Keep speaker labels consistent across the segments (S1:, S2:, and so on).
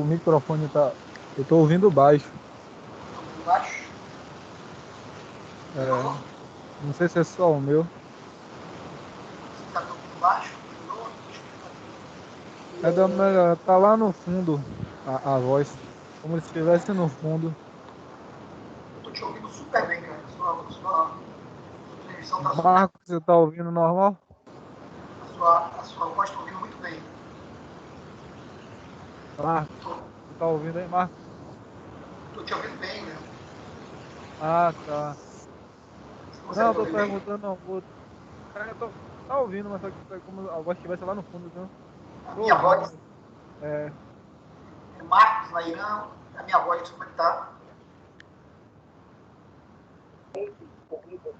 S1: microfone tá. Eu tô ouvindo baixo.
S2: Baixo.
S1: É, não sei se é só o meu.
S2: Você está me ouvindo baixo? Melhorou?
S1: É da melhor. Tá lá no fundo a voz. Como se estivesse no fundo.
S2: Eu estou te ouvindo super bem, cara. Sua transmissão está super.
S1: Marco, você tá ouvindo normal?
S2: A sua voz está ouvindo muito bem.
S1: Marco, você tá ouvindo aí, Marco?
S2: Estou te ouvindo bem, né?
S1: Ah, tá.
S2: Você
S1: Não,
S2: consegue
S1: eu
S2: me
S1: tô
S2: ouvir bem?
S1: perguntando, não. Tá ouvindo, mas só que tá como a voz estivesse lá no fundo, viu?
S2: A
S1: Tô
S2: minha
S1: ouvindo,
S2: voz
S1: mas. É,
S2: é Marcos Lairão. A minha voz, como é que tá?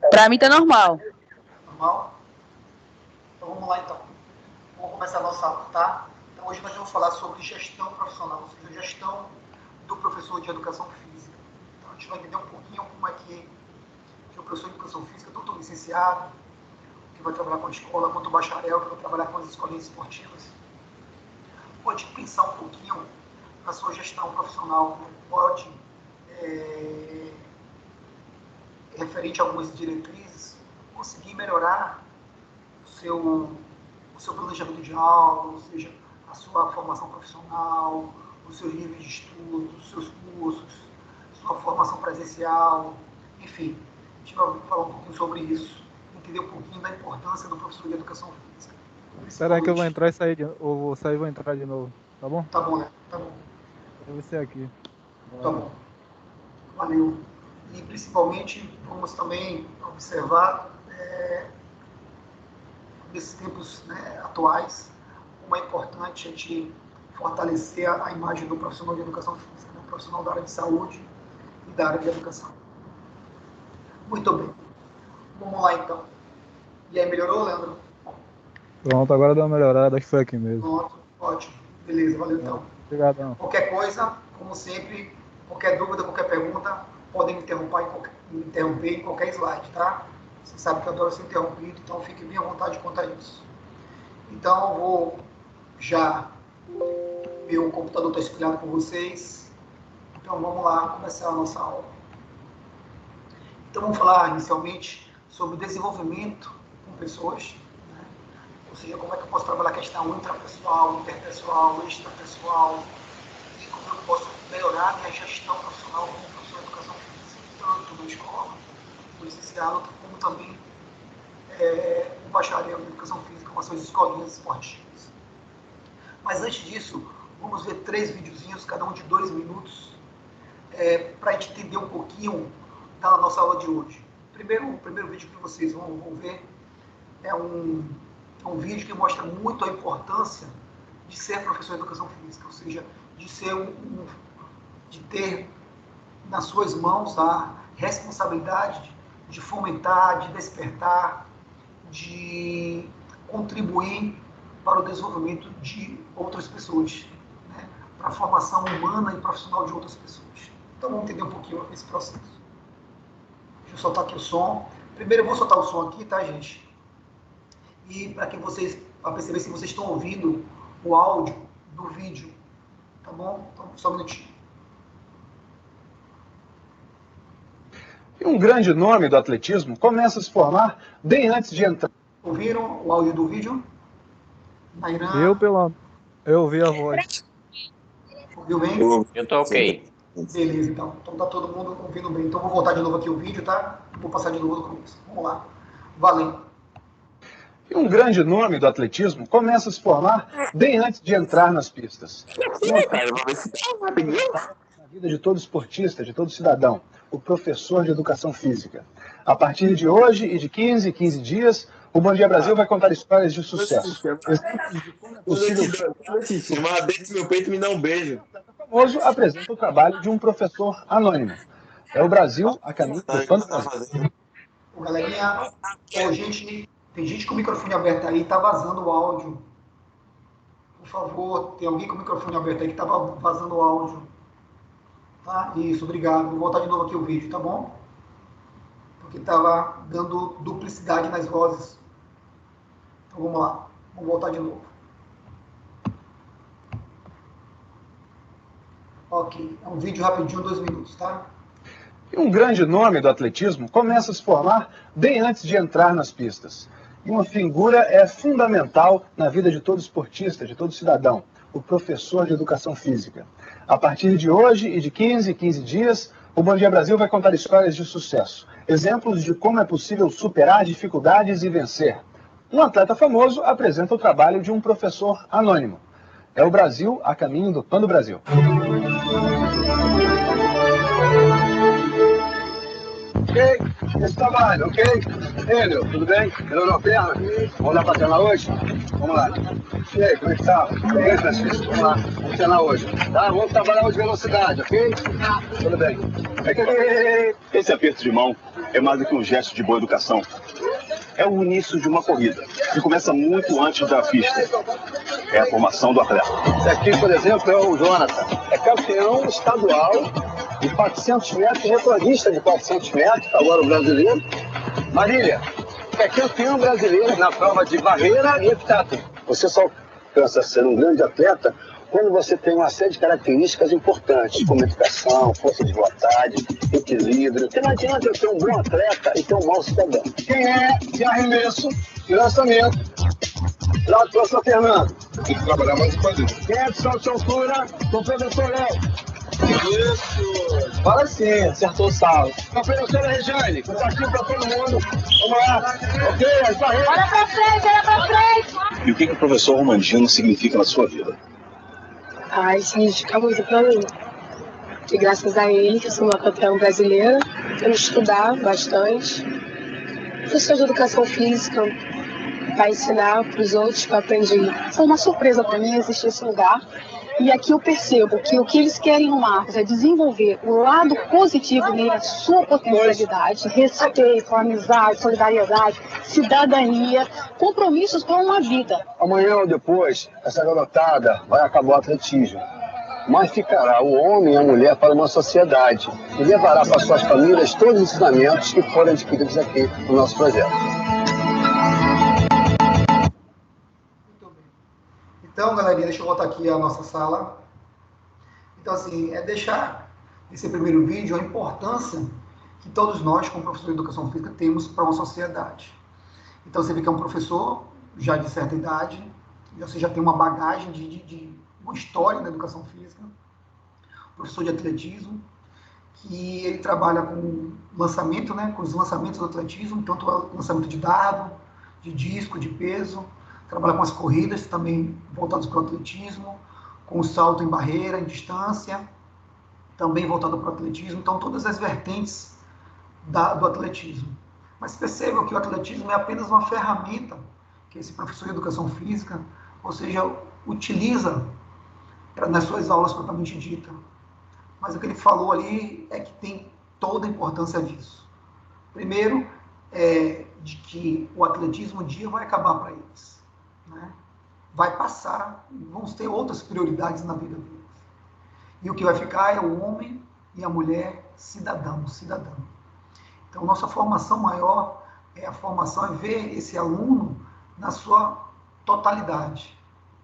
S3: Pra mim tá normal.
S2: Normal? Então vamos lá então. Vamos começar a nossa aula, tá? Então hoje nós vamos falar sobre gestão profissional, ou seja, gestão do professor de educação física. Então a gente vai entender um pouquinho como é que o professor de educação física, tanto o licenciado, que vai trabalhar com a escola, quanto o bacharel, que vai trabalhar com as escolinhas esportivas, pode pensar um pouquinho na sua gestão profissional, né? Pode, referente a algumas diretrizes, conseguir melhorar o seu planejamento de aula, ou seja, a sua formação profissional, os seus níveis de estudo, os seus cursos, sua formação presencial, enfim. A gente vai falar um pouquinho sobre isso, entender um pouquinho da importância do professor de educação física.
S1: espera aí que eu vou
S2: Principalmente,
S1: entrar e sair ou vou sair e vou entrar de novo. Tá bom?
S2: tá bom, né? Tá bom,
S1: Deve ser aqui.
S2: tá
S1: Vai.
S2: bom. Valeu. E principalmente, vamos também observar, nesses tempos, né, atuais, como é importante a gente fortalecer a imagem do profissional de educação física, né, profissional da área de saúde e da área de educação. Muito bem. Vamos lá, então. E aí, melhorou, Leandro?
S1: Pronto, agora deu uma melhorada, acho que foi aqui mesmo.
S2: Pronto. Ótimo. Beleza, valeu,
S1: É,
S2: então.
S1: obrigadão.
S2: Qualquer coisa, como sempre, qualquer dúvida, qualquer pergunta, podem me interromper em qualquer slide, tá? Você sabe que eu adoro ser interrompido, então fique bem à vontade quanto a isso. Então, eu vou já. Meu computador está espelhado com vocês. Então, vamos lá começar a nossa aula. Então, vamos falar inicialmente sobre desenvolvimento com pessoas, né? Ou seja, como é que eu posso trabalhar a questão intrapessoal, interpessoal, extrapessoal, e como eu posso melhorar a minha gestão profissional como professor de educação física, tanto na escola, no licenciado, como também o bacharel em educação física com as suas escolinhas esportivas. Mas antes disso, vamos ver 3 videozinhos, cada um de 2 minutos, para a gente entender um pouquinho da nossa aula de hoje. O primeiro vídeo que vocês vão ver é um vídeo que mostra muito a importância de ser professor de educação física, ou seja, de ter nas suas mãos a responsabilidade de fomentar, de despertar, de contribuir para o desenvolvimento de outras pessoas, né? Para a formação humana e profissional de outras pessoas. Então vamos entender um pouquinho esse processo. Deixa eu soltar aqui o som. Primeiro eu vou soltar o som aqui, tá, gente? E para que vocês, para perceber se vocês estão ouvindo o áudio do vídeo, tá bom? Então, só um minutinho.
S4: E um grande nome do atletismo começa a se formar bem antes de entrar.
S2: Ouviram o áudio do vídeo?
S1: Eu,
S2: Nairan,
S1: pelo eu ouvi a voz.
S2: ouviu bem?
S5: Eu tô ok.
S2: Beleza, então. Então tá todo mundo ouvindo bem. Então vou voltar de novo aqui o vídeo, tá? Vou passar de novo do começo. Vamos lá. Valendo.
S4: E um grande nome do atletismo começa a se formar bem antes de entrar nas pistas.
S5: Cara, vou ver se tá rapidinho.
S4: Na vida de todo esportista, de todo cidadão, o professor de educação física. A partir de hoje e de 15 em 15 dias, o Bom Dia Brasil vai contar histórias de sucesso. Exemplos de como é possível
S5: Mas dentro do meu peito me dá um beijo.
S4: famoso apresenta o trabalho de um professor anônimo. É o Brasil a caminho do
S5: Sabe o que você tá
S4: fantasma.
S5: fazendo?
S2: Ô, galerinha, gente, tem gente com o microfone aberto aí, tá vazando o áudio. Por favor, tem alguém com o microfone aberto aí que tá vazando o áudio. Tá? Isso, obrigado. Vou voltar de novo aqui o vídeo, tá bom? Porque tava dando duplicidade nas vozes. Então vamos lá. Vamos voltar de novo. Ok. É um vídeo rapidinho, 2 minutos, tá?
S4: E um grande nome do atletismo começa a se formar bem antes de entrar nas pistas. E uma figura é fundamental na vida de todo esportista, de todo cidadão, o professor de educação física. A partir de hoje e de 15 em 15 dias, o Bom Dia Brasil vai contar histórias de sucesso, exemplos de como é possível superar dificuldades e vencer. Um atleta famoso apresenta o trabalho de um professor anônimo. É o Brasil a caminho do Pan do Brasil. Ok? Esse trabalho, ok? Enio, tudo bem? Melhorou a perna? Vamos lá pra treinar hoje? Vamos lá. E aí, como é que tá? E aí, Francisco? Vamos lá. Vamos treinar hoje. Tá? Vamos trabalhar hoje velocidade, ok? Tudo bem.
S3: Esse aperto de mão é mais do que um gesto de boa educação. É o início de uma corrida, que começa muito antes da pista. É a formação do atleta.
S4: Esse aqui, por exemplo, é o Jonathan. É campeão estadual de 400 metros, recordista de 400 metros, agora o brasileiro. Marília, é campeão brasileiro na prova de barreira e epitáculo. Você só alcança a ser um grande atleta quando você tem uma série de características importantes, como educação, força de vontade, equilíbrio. Porque não adianta eu ser um bom atleta e ter um mau cidadão. Quem é de arremesso e lançamento? Lá do professor Fernando.
S3: Tem que trabalhar mais fazer.
S4: Quem é de salto de altura? Com o professor Léo. Isso! Fala sim, acertou o salto. Com a professora Regiane, com o saquinho pra todo mundo. Vamos lá. Ok, as barreiras.
S6: Olha pra frente, olha pra frente!
S3: E o que o professor Romandino significa na sua vida?
S6: Ai, significa muito pra mim. Que graças a ele, que eu sou uma campeã brasileira, eu estudar bastante. Professor de educação física, para ensinar para os outros que eu aprendi. Foi uma surpresa para mim existir esse lugar. E aqui eu percebo que o que eles querem no Marcos é desenvolver o lado positivo nele, a sua potencialidade, respeito, amizade, solidariedade, cidadania, compromissos com uma vida.
S4: Amanhã ou depois, essa garotada vai acabar o atletismo. Mas ficará o homem e a mulher para uma sociedade e levará para suas famílias todos os ensinamentos que foram adquiridos aqui no nosso projeto.
S2: Então, galerinha, deixa eu voltar aqui à nossa sala. Então, assim, é deixar esse primeiro vídeo a importância que todos nós, como professor de educação física, temos para uma sociedade. Então, você vê que é um professor já de certa idade, você já tem uma bagagem de uma história na educação física, professor de atletismo, que ele trabalha com lançamento, né, com os lançamentos do atletismo, tanto o lançamento de dardo, de disco, de peso, trabalha com as corridas também voltadas para o atletismo, com o salto em barreira, em distância, também voltado para o atletismo. Então, todas as vertentes do atletismo. Mas percebam que o atletismo é apenas uma ferramenta que esse professor de educação física, ou seja, utiliza nas suas aulas propriamente dita. Mas o que ele falou ali é que tem toda a importância disso. Primeiro, de que o atletismo um dia vai acabar para eles. Né? Vai passar, vão ter outras prioridades na vida deles. E o que vai ficar é o homem e a mulher cidadão. Então, nossa formação maior é a formação, é ver esse aluno na sua totalidade.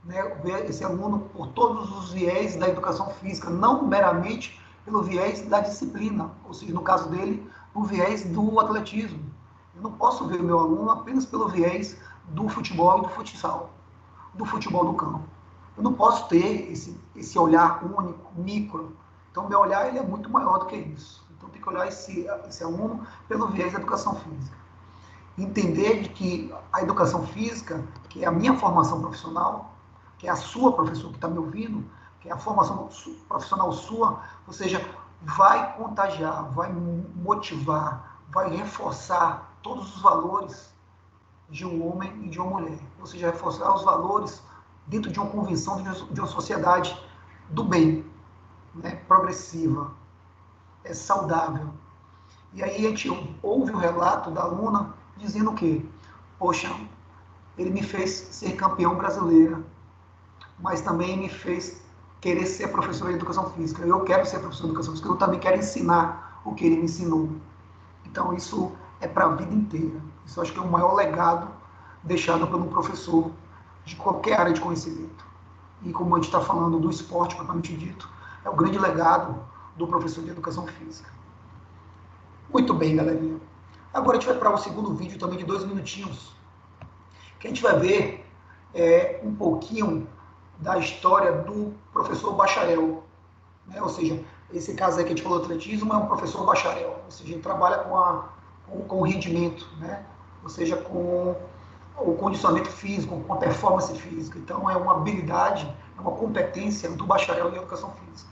S2: Né? Ver esse aluno por todos os viés da educação física, não meramente pelo viés da disciplina, ou seja, no caso dele, o viés do atletismo. Eu não posso ver o meu aluno apenas pelo viés do futebol e do futsal, do futebol do campo. Eu não posso ter esse olhar único, micro. Então, meu olhar ele é muito maior do que isso. Então, tem que olhar esse aluno pelo viés da educação física. Entender de que a educação física, que é a minha formação profissional, que é a sua, professor, que está me ouvindo, que é a formação profissional sua, ou seja, vai contagiar, vai motivar, vai reforçar todos os valores de um homem e de uma mulher. Ou seja, reforçar os valores dentro de uma convenção de uma sociedade do bem, né? Progressiva, saudável. E aí a gente ouve o relato da aluna dizendo o quê? Poxa, ele me fez ser campeão brasileira, mas também me fez querer ser professor de educação física. Eu quero ser professor de educação física, eu também quero ensinar o que ele me ensinou. Então isso é para a vida inteira. Isso eu acho que é o maior legado deixado por um professor de qualquer área de conhecimento. E como a gente está falando do esporte propriamente dito, É o grande legado do professor de educação física. Muito bem, galerinha. Agora a gente vai para o segundo vídeo também de 2 minutinhos, que a gente vai ver um pouquinho da história do professor bacharel, né? Ou seja, esse caso aí que a gente falou do atletismo é um professor bacharel, ou seja, ele trabalha com o rendimento, né? Ou seja, com o condicionamento físico, com a performance física. Então é uma habilidade, é uma competência do bacharel em educação física.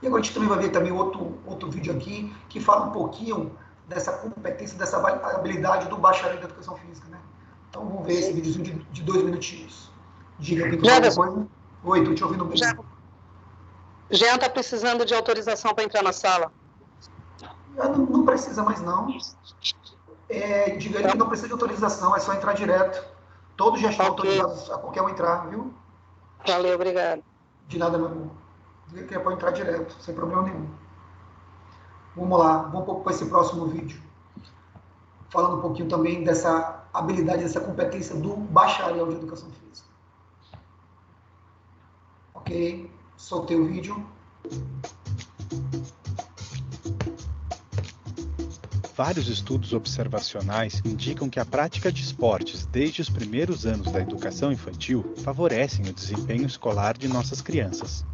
S2: E agora a gente também vai ver também outro vídeo aqui que fala um pouquinho dessa competência, dessa habilidade do bacharel em educação física, né? Então vamos ver esse videozinho de 2 minutinhos. Diga, alguém quer alguma coisa? Oi, tô te ouvindo bem.
S7: Jean está precisando de autorização para entrar na sala.
S2: Não precisa mais, não. Diga ele que não precisa de autorização, é só entrar direto. Todos já estão autorizados a qualquer um entrar, viu?
S7: Valeu, obrigado.
S2: De nada, meu amor. Diga que pode entrar direto, sem problema nenhum. Vamos lá, vamos para esse próximo vídeo. Falando um pouquinho também dessa habilidade, dessa competência do bacharel de educação física. Ok, soltei o vídeo.
S8: Vários estudos observacionais indicam que a prática de esportes desde os primeiros anos da educação infantil favorecem o desempenho escolar de nossas crianças.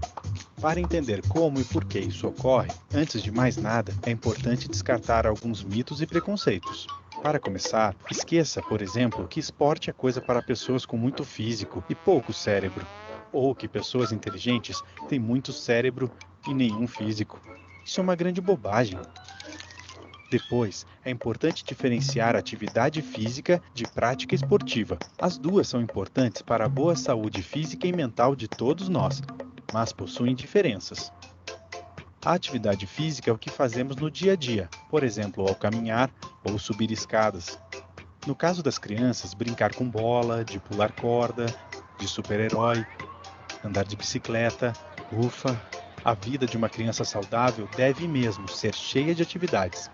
S8: Para entender como e por que isso ocorre, antes de mais nada, é importante descartar alguns mitos e preconceitos. Para começar, esqueça, por exemplo, que esporte é coisa para pessoas com muito físico e pouco cérebro, ou que pessoas inteligentes têm muito cérebro e nenhum físico. Isso é uma grande bobagem. Depois, é importante diferenciar atividade física de prática esportiva. As duas são importantes para a boa saúde física e mental de todos nós, mas possuem diferenças. A atividade física é o que fazemos no dia a dia, por exemplo, ao caminhar ou subir escadas. No caso das crianças, brincar com bola, de pular corda, de super-herói, andar de bicicleta, ufa. A vida de uma criança saudável deve mesmo ser cheia de atividades.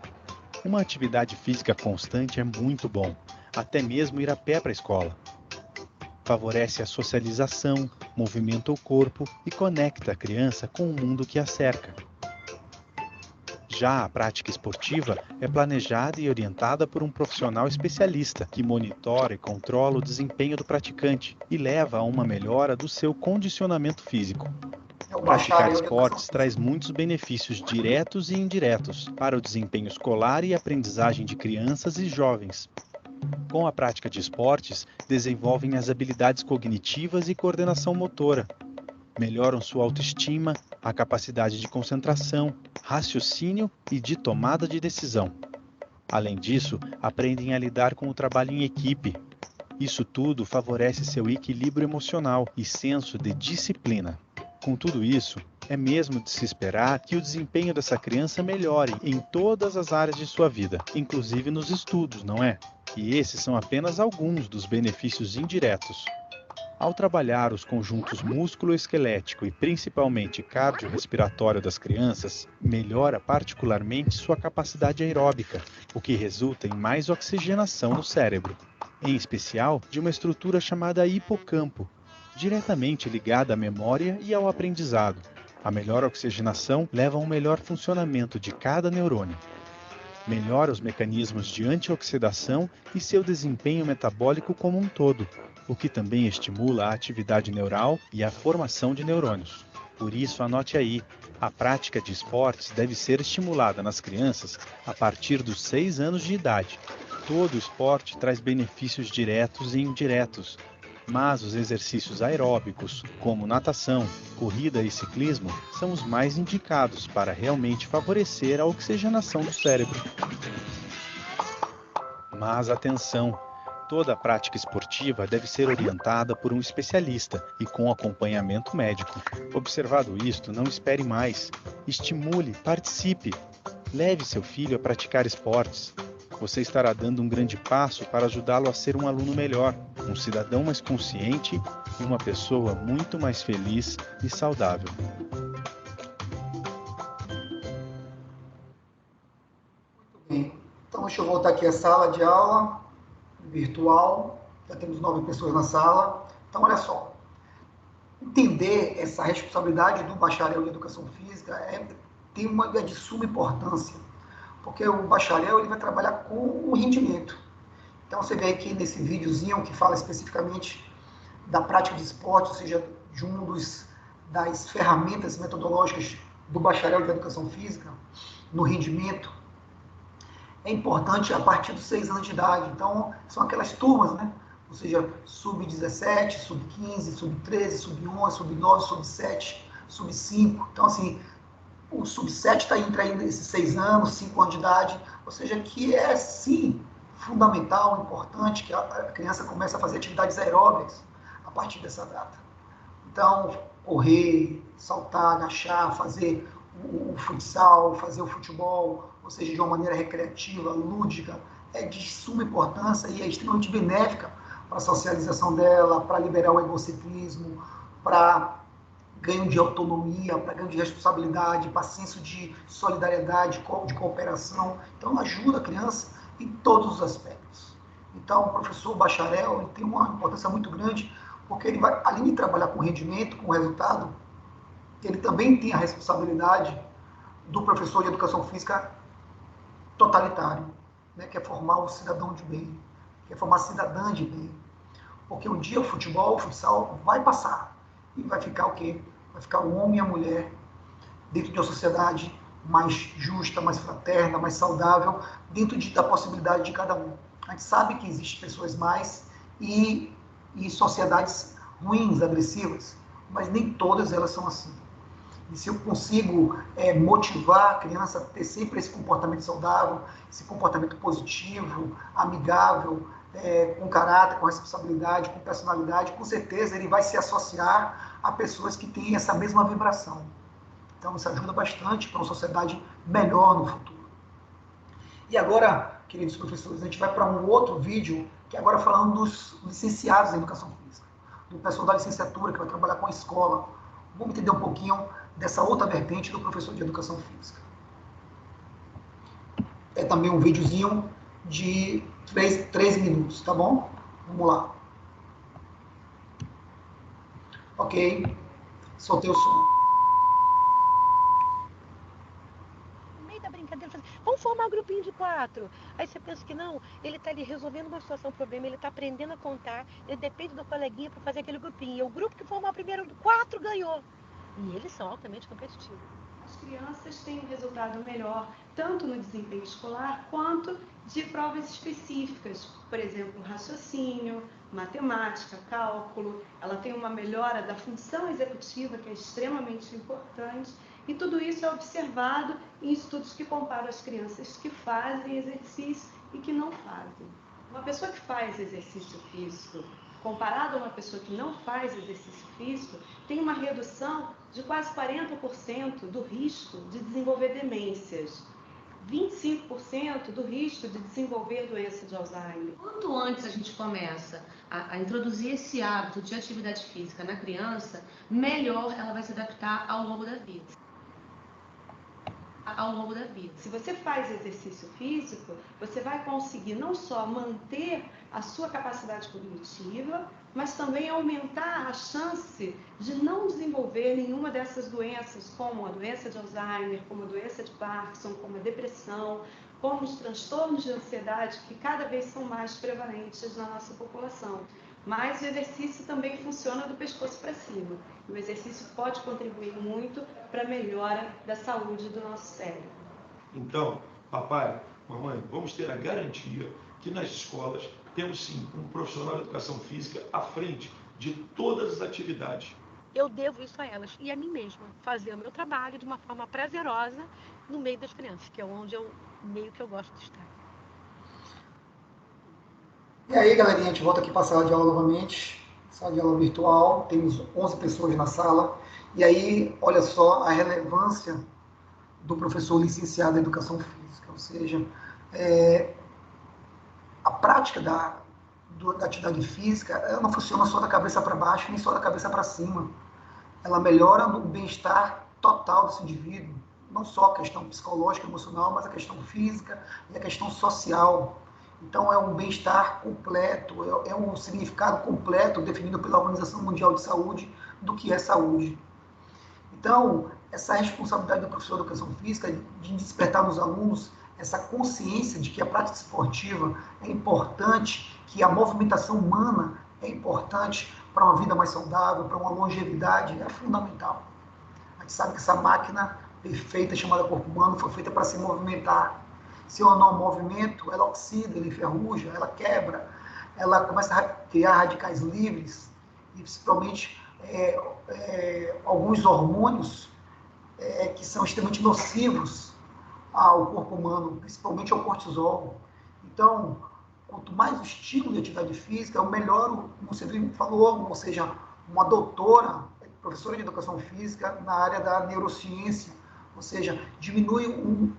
S8: Uma atividade física constante é muito bom, até mesmo ir a pé para a escola. Favorece a socialização, movimenta o corpo e conecta a criança com o mundo que a cerca. Já a prática esportiva é planejada e orientada por um profissional especialista que monitora e controla o desempenho do praticante e leva a uma melhora do seu condicionamento físico. Praticar esportes traz muitos benefícios diretos e indiretos para o desempenho escolar e aprendizagem de crianças e jovens. Com a prática de esportes, desenvolvem as habilidades cognitivas e coordenação motora. Melhoram sua autoestima, a capacidade de concentração, raciocínio e de tomada de decisão. Além disso, aprendem a lidar com o trabalho em equipe. Isso tudo favorece seu equilíbrio emocional e senso de disciplina. Com tudo isso, é mesmo de se esperar que o desempenho dessa criança melhore em todas as áreas de sua vida, inclusive nos estudos, não é? E esses são apenas alguns dos benefícios indiretos. Ao trabalhar os conjuntos músculo-esquelético e principalmente cardiorrespiratório das crianças, melhora particularmente sua capacidade aeróbica, o que resulta em mais oxigenação no cérebro, em especial de uma estrutura chamada hipocampo, diretamente ligada à memória e ao aprendizado. A melhor oxigenação leva a um melhor funcionamento de cada neurônio. Melhora os mecanismos de antioxidação e seu desempenho metabólico como um todo, o que também estimula a atividade neural e a formação de neurônios. Por isso, anote aí, a prática de esportes deve ser estimulada nas crianças a partir dos 6 anos de idade. Todo esporte traz benefícios diretos e indiretos, mas os exercícios aeróbicos, como natação, corrida e ciclismo, são os mais indicados para realmente favorecer a oxigenação do cérebro. Mas atenção! Toda prática esportiva deve ser orientada por um especialista e com acompanhamento médico. Observado isto, não espere mais. Estimule, participe. Leve seu filho a praticar esportes. Você estará dando um grande passo para ajudá-lo a ser um aluno melhor, um cidadão mais consciente e uma pessoa muito mais feliz e saudável.
S2: Muito bem. Então, deixa eu voltar aqui à sala de aula virtual. Já temos 9 pessoas na sala. Então, olha só. Entender entender essa responsabilidade do bacharel em educação física tem uma de suma importância, porque o bacharel ele vai trabalhar com o rendimento. Então você vê aqui nesse videozinho que fala especificamente da prática de esporte, ou seja, de das ferramentas metodológicas do bacharel de educação física no rendimento, é importante a partir dos 6 anos de idade. Então, são aquelas turmas, né? Ou seja, sub-17, sub-15, sub-13, sub-11, sub-9, sub-7, sub-5. Então, assim, o sub-7 está entre esses 6 anos, 5 anos de idade, ou seja, que é, sim, fundamental, importante que a criança comece a fazer atividades aeróbicas a partir dessa data. Então, correr, saltar, agachar, fazer o futsal, fazer o futebol, ou seja, de uma maneira recreativa, lúdica, é de suma importância e é extremamente benéfica para a socialização dela, para liberar o egocentrismo, para ganho de autonomia, para ganho de responsabilidade, para senso de solidariedade, de cooperação. Então, ajuda a criança em todos os aspectos. Então, o professor bacharel ele tem uma importância muito grande, porque ele vai, além de trabalhar com rendimento, com resultado, ele também tem a responsabilidade do professor de educação física totalitário, né, que é formar o cidadão de bem, que é formar a cidadã de bem. Porque um dia o futebol, o futsal vai passar e vai ficar o quê? Vai ficar o homem e a mulher dentro de uma sociedade mais justa, mais fraterna, mais saudável, dentro da possibilidade de cada um. A gente sabe que existem pessoas mais e sociedades ruins, agressivas, mas nem todas elas são assim. E se eu consigo motivar a criança a ter sempre esse comportamento saudável, esse comportamento positivo, amigável, com caráter, com responsabilidade, com personalidade, com certeza ele vai se associar a pessoas que têm essa mesma vibração. Então isso ajuda bastante para uma sociedade melhor no futuro. E agora, queridos professores, a gente vai para um outro vídeo, que é agora falando dos licenciados em educação física, do pessoal da licenciatura que vai trabalhar com a escola. Vamos entender um pouquinho dessa outra vertente do professor de educação física. É também um videozinho de 3 minutos, tá bom? Vamos lá. Ok. Soltei o som.
S9: No meio da brincadeira, vamos formar um grupinho de 4. Aí você pensa que não, ele está ali resolvendo uma situação, um problema, ele está aprendendo a contar, ele depende do coleguinha para fazer aquele grupinho. E o grupo que formar primeiro 4 ganhou. E eles são altamente competitivos.
S10: As crianças têm um resultado melhor, tanto no desempenho escolar, quanto de provas específicas. Por exemplo, raciocínio, matemática, cálculo. Ela tem uma melhora da função executiva, que é extremamente importante. E tudo isso é observado em estudos que comparam as crianças que fazem exercício e que não fazem. Uma pessoa que faz exercício físico, comparado a uma pessoa que não faz exercício físico, tem uma redução de quase 40% do risco de desenvolver demências, 25% do risco de desenvolver doença de Alzheimer.
S11: Quanto antes a gente começa a introduzir esse hábito de atividade física na criança, melhor ela vai se adaptar ao longo da vida.
S10: Se você faz exercício físico, você vai conseguir não só manter a sua capacidade cognitiva, mas também aumentar a chance de não desenvolver nenhuma dessas doenças, como a doença de Alzheimer, como a doença de Parkinson, como a depressão, como os transtornos de ansiedade, que cada vez são mais prevalentes na nossa população. Mas o exercício também funciona do pescoço para cima. O exercício pode contribuir muito para a melhora da saúde do nosso cérebro.
S12: Então, papai, mamãe, vamos ter a garantia que nas escolas temos sim um profissional de educação física à frente de todas as atividades.
S9: Eu devo isso a elas e a mim mesma, fazer o meu trabalho de uma forma prazerosa no meio das crianças, que é onde meio que eu gosto de estar.
S2: E aí, galerinha, a gente volta aqui para a sala de aula novamente, sala de aula virtual, temos 11 pessoas na sala, e aí, olha só a relevância do professor licenciado em educação física, ou seja, a prática da atividade física, ela não funciona só da cabeça para baixo, nem só da cabeça para cima, ela melhora o bem-estar total desse indivíduo, não só a questão psicológica, emocional, mas a questão física e a questão social. Então, é um bem-estar completo, é um significado completo definido pela Organização Mundial de Saúde do que é saúde. Então, essa responsabilidade do professor de educação física de despertar nos alunos essa consciência de que a prática esportiva é importante, que a movimentação humana é importante para uma vida mais saudável, para uma longevidade, é fundamental. A gente sabe que essa máquina perfeita chamada corpo humano foi feita para se movimentar. Se eu não há movimento, ela oxida, ela enferruja, ela quebra, ela começa a criar radicais livres, e principalmente alguns hormônios que são extremamente nocivos ao corpo humano, principalmente ao cortisol. Então, quanto mais o estímulo de atividade física, melhor, como você falou, ou seja, uma doutora, professora de educação física na área da neurociência, ou seja, diminui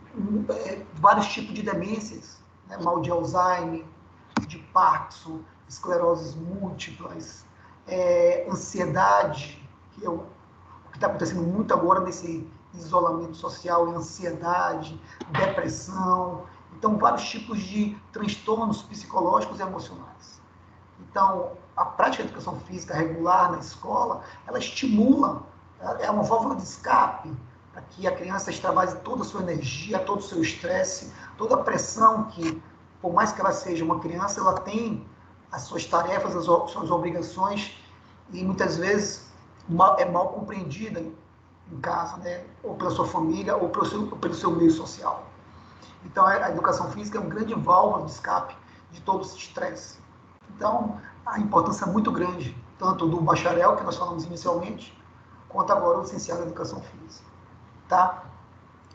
S2: vários tipos de demências, né? Mal de Alzheimer, de Parkinson, escleroses múltiplas, ansiedade, que é o que está acontecendo muito agora nesse isolamento social, ansiedade, depressão. Então, vários tipos de transtornos psicológicos e emocionais. Então, a prática de educação física regular na escola, ela estimula, é uma válvula de escape para que a criança extravase toda a sua energia, todo o seu estresse, toda a pressão que, por mais que ela seja uma criança, ela tem as suas tarefas, as suas obrigações, e muitas vezes é mal compreendida em casa, né? Ou pela sua família, ou pelo seu meio social. Então, a educação física é uma grande válvula de escape de todo esse estresse. Então, a importância é muito grande, tanto do bacharel, que nós falamos inicialmente, quanto agora o licenciado em educação física. Tá?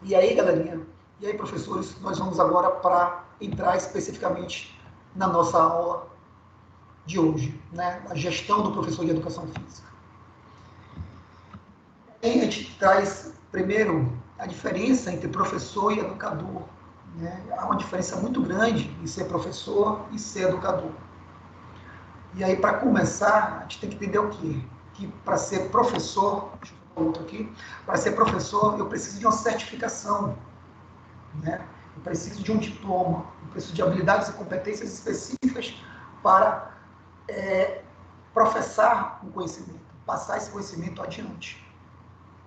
S2: E aí, galerinha, e aí, professores, nós vamos agora para entrar especificamente na nossa aula de hoje, né? A gestão do professor de educação física. E a gente traz, primeiro, a diferença entre professor e educador. Né? Há uma diferença muito grande em ser professor e ser educador. E aí, para começar, a gente tem que entender o quê? Que para ser professor, deixa eu falar outro aqui, para ser professor eu preciso de uma certificação, né? Eu preciso de um diploma, eu preciso de habilidades e competências específicas para professar um conhecimento, passar esse conhecimento adiante.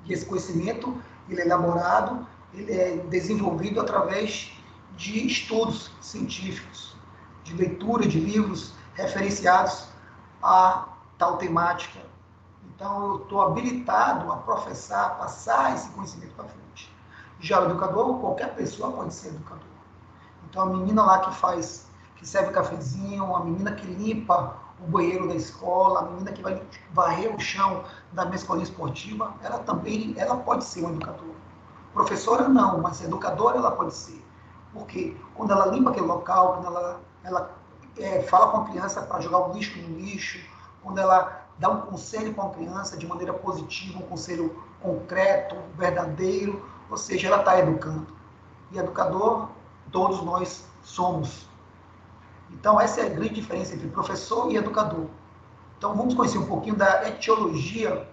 S2: E esse conhecimento, ele é elaborado, ele é desenvolvido através de estudos científicos, de leitura de livros referenciados a tal temática. Então, eu estou habilitado a professar, a passar esse conhecimento para frente. Já o educador, qualquer pessoa pode ser educador. Então, a menina lá que serve o cafezinho, a menina que limpa o banheiro da escola, a menina que vai varrer o chão da minha escolinha esportiva, ela pode ser um educador. Professora não, mas educadora ela pode ser. Porque quando ela limpa aquele local, quando ela fala com a criança para jogar o lixo no lixo, quando ela dá um conselho para a criança de maneira positiva, um conselho concreto, verdadeiro, ou seja, ela está educando. E educador, todos nós somos. Então, essa é a grande diferença entre professor e educador. Então, vamos conhecer um pouquinho da etiologia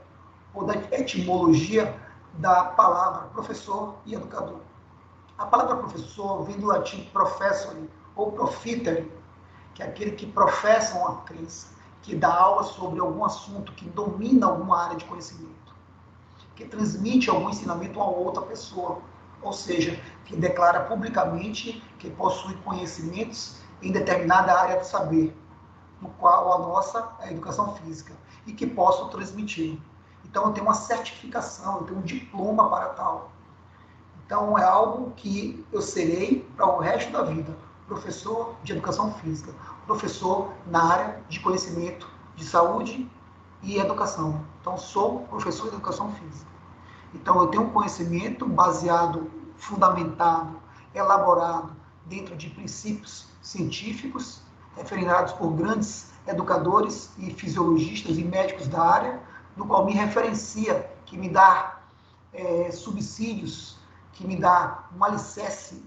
S2: ou da etimologia da palavra professor e educador. A palavra professor vem do latim professore ou profitere, que é aquele que professa uma crença, que dá aula sobre algum assunto, que domina alguma área de conhecimento, que transmite algum ensinamento a outra pessoa, ou seja, que declara publicamente que possui conhecimentos em determinada área do saber, no qual a nossa é a educação física, e que posso transmitir. Então, eu tenho uma certificação, eu tenho um diploma para tal. Então, é algo que eu serei para o resto da vida. Professor de educação física, professor na área de conhecimento de saúde e educação. Então, sou professor de educação física. Então, eu tenho um conhecimento baseado, fundamentado, elaborado dentro de princípios científicos, referendados por grandes educadores e fisiologistas e médicos da área, no qual me referencia, que me dá subsídios, que me dá um alicerce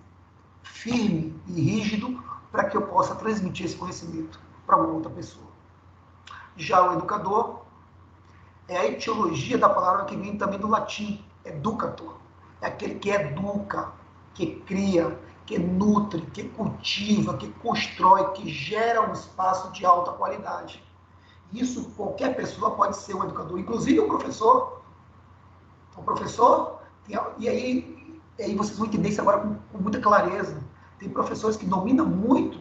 S2: firme e rígido para que eu possa transmitir esse conhecimento para uma outra pessoa. Já o educador é a etiologia da palavra que vem também do latim, educator. É aquele que educa, que cria, que nutre, que cultiva, que constrói, que gera um espaço de alta qualidade. Isso, qualquer pessoa pode ser um educador, inclusive o professor. O professor, e aí vocês vão entender isso agora com muita clareza. Tem professores que dominam muito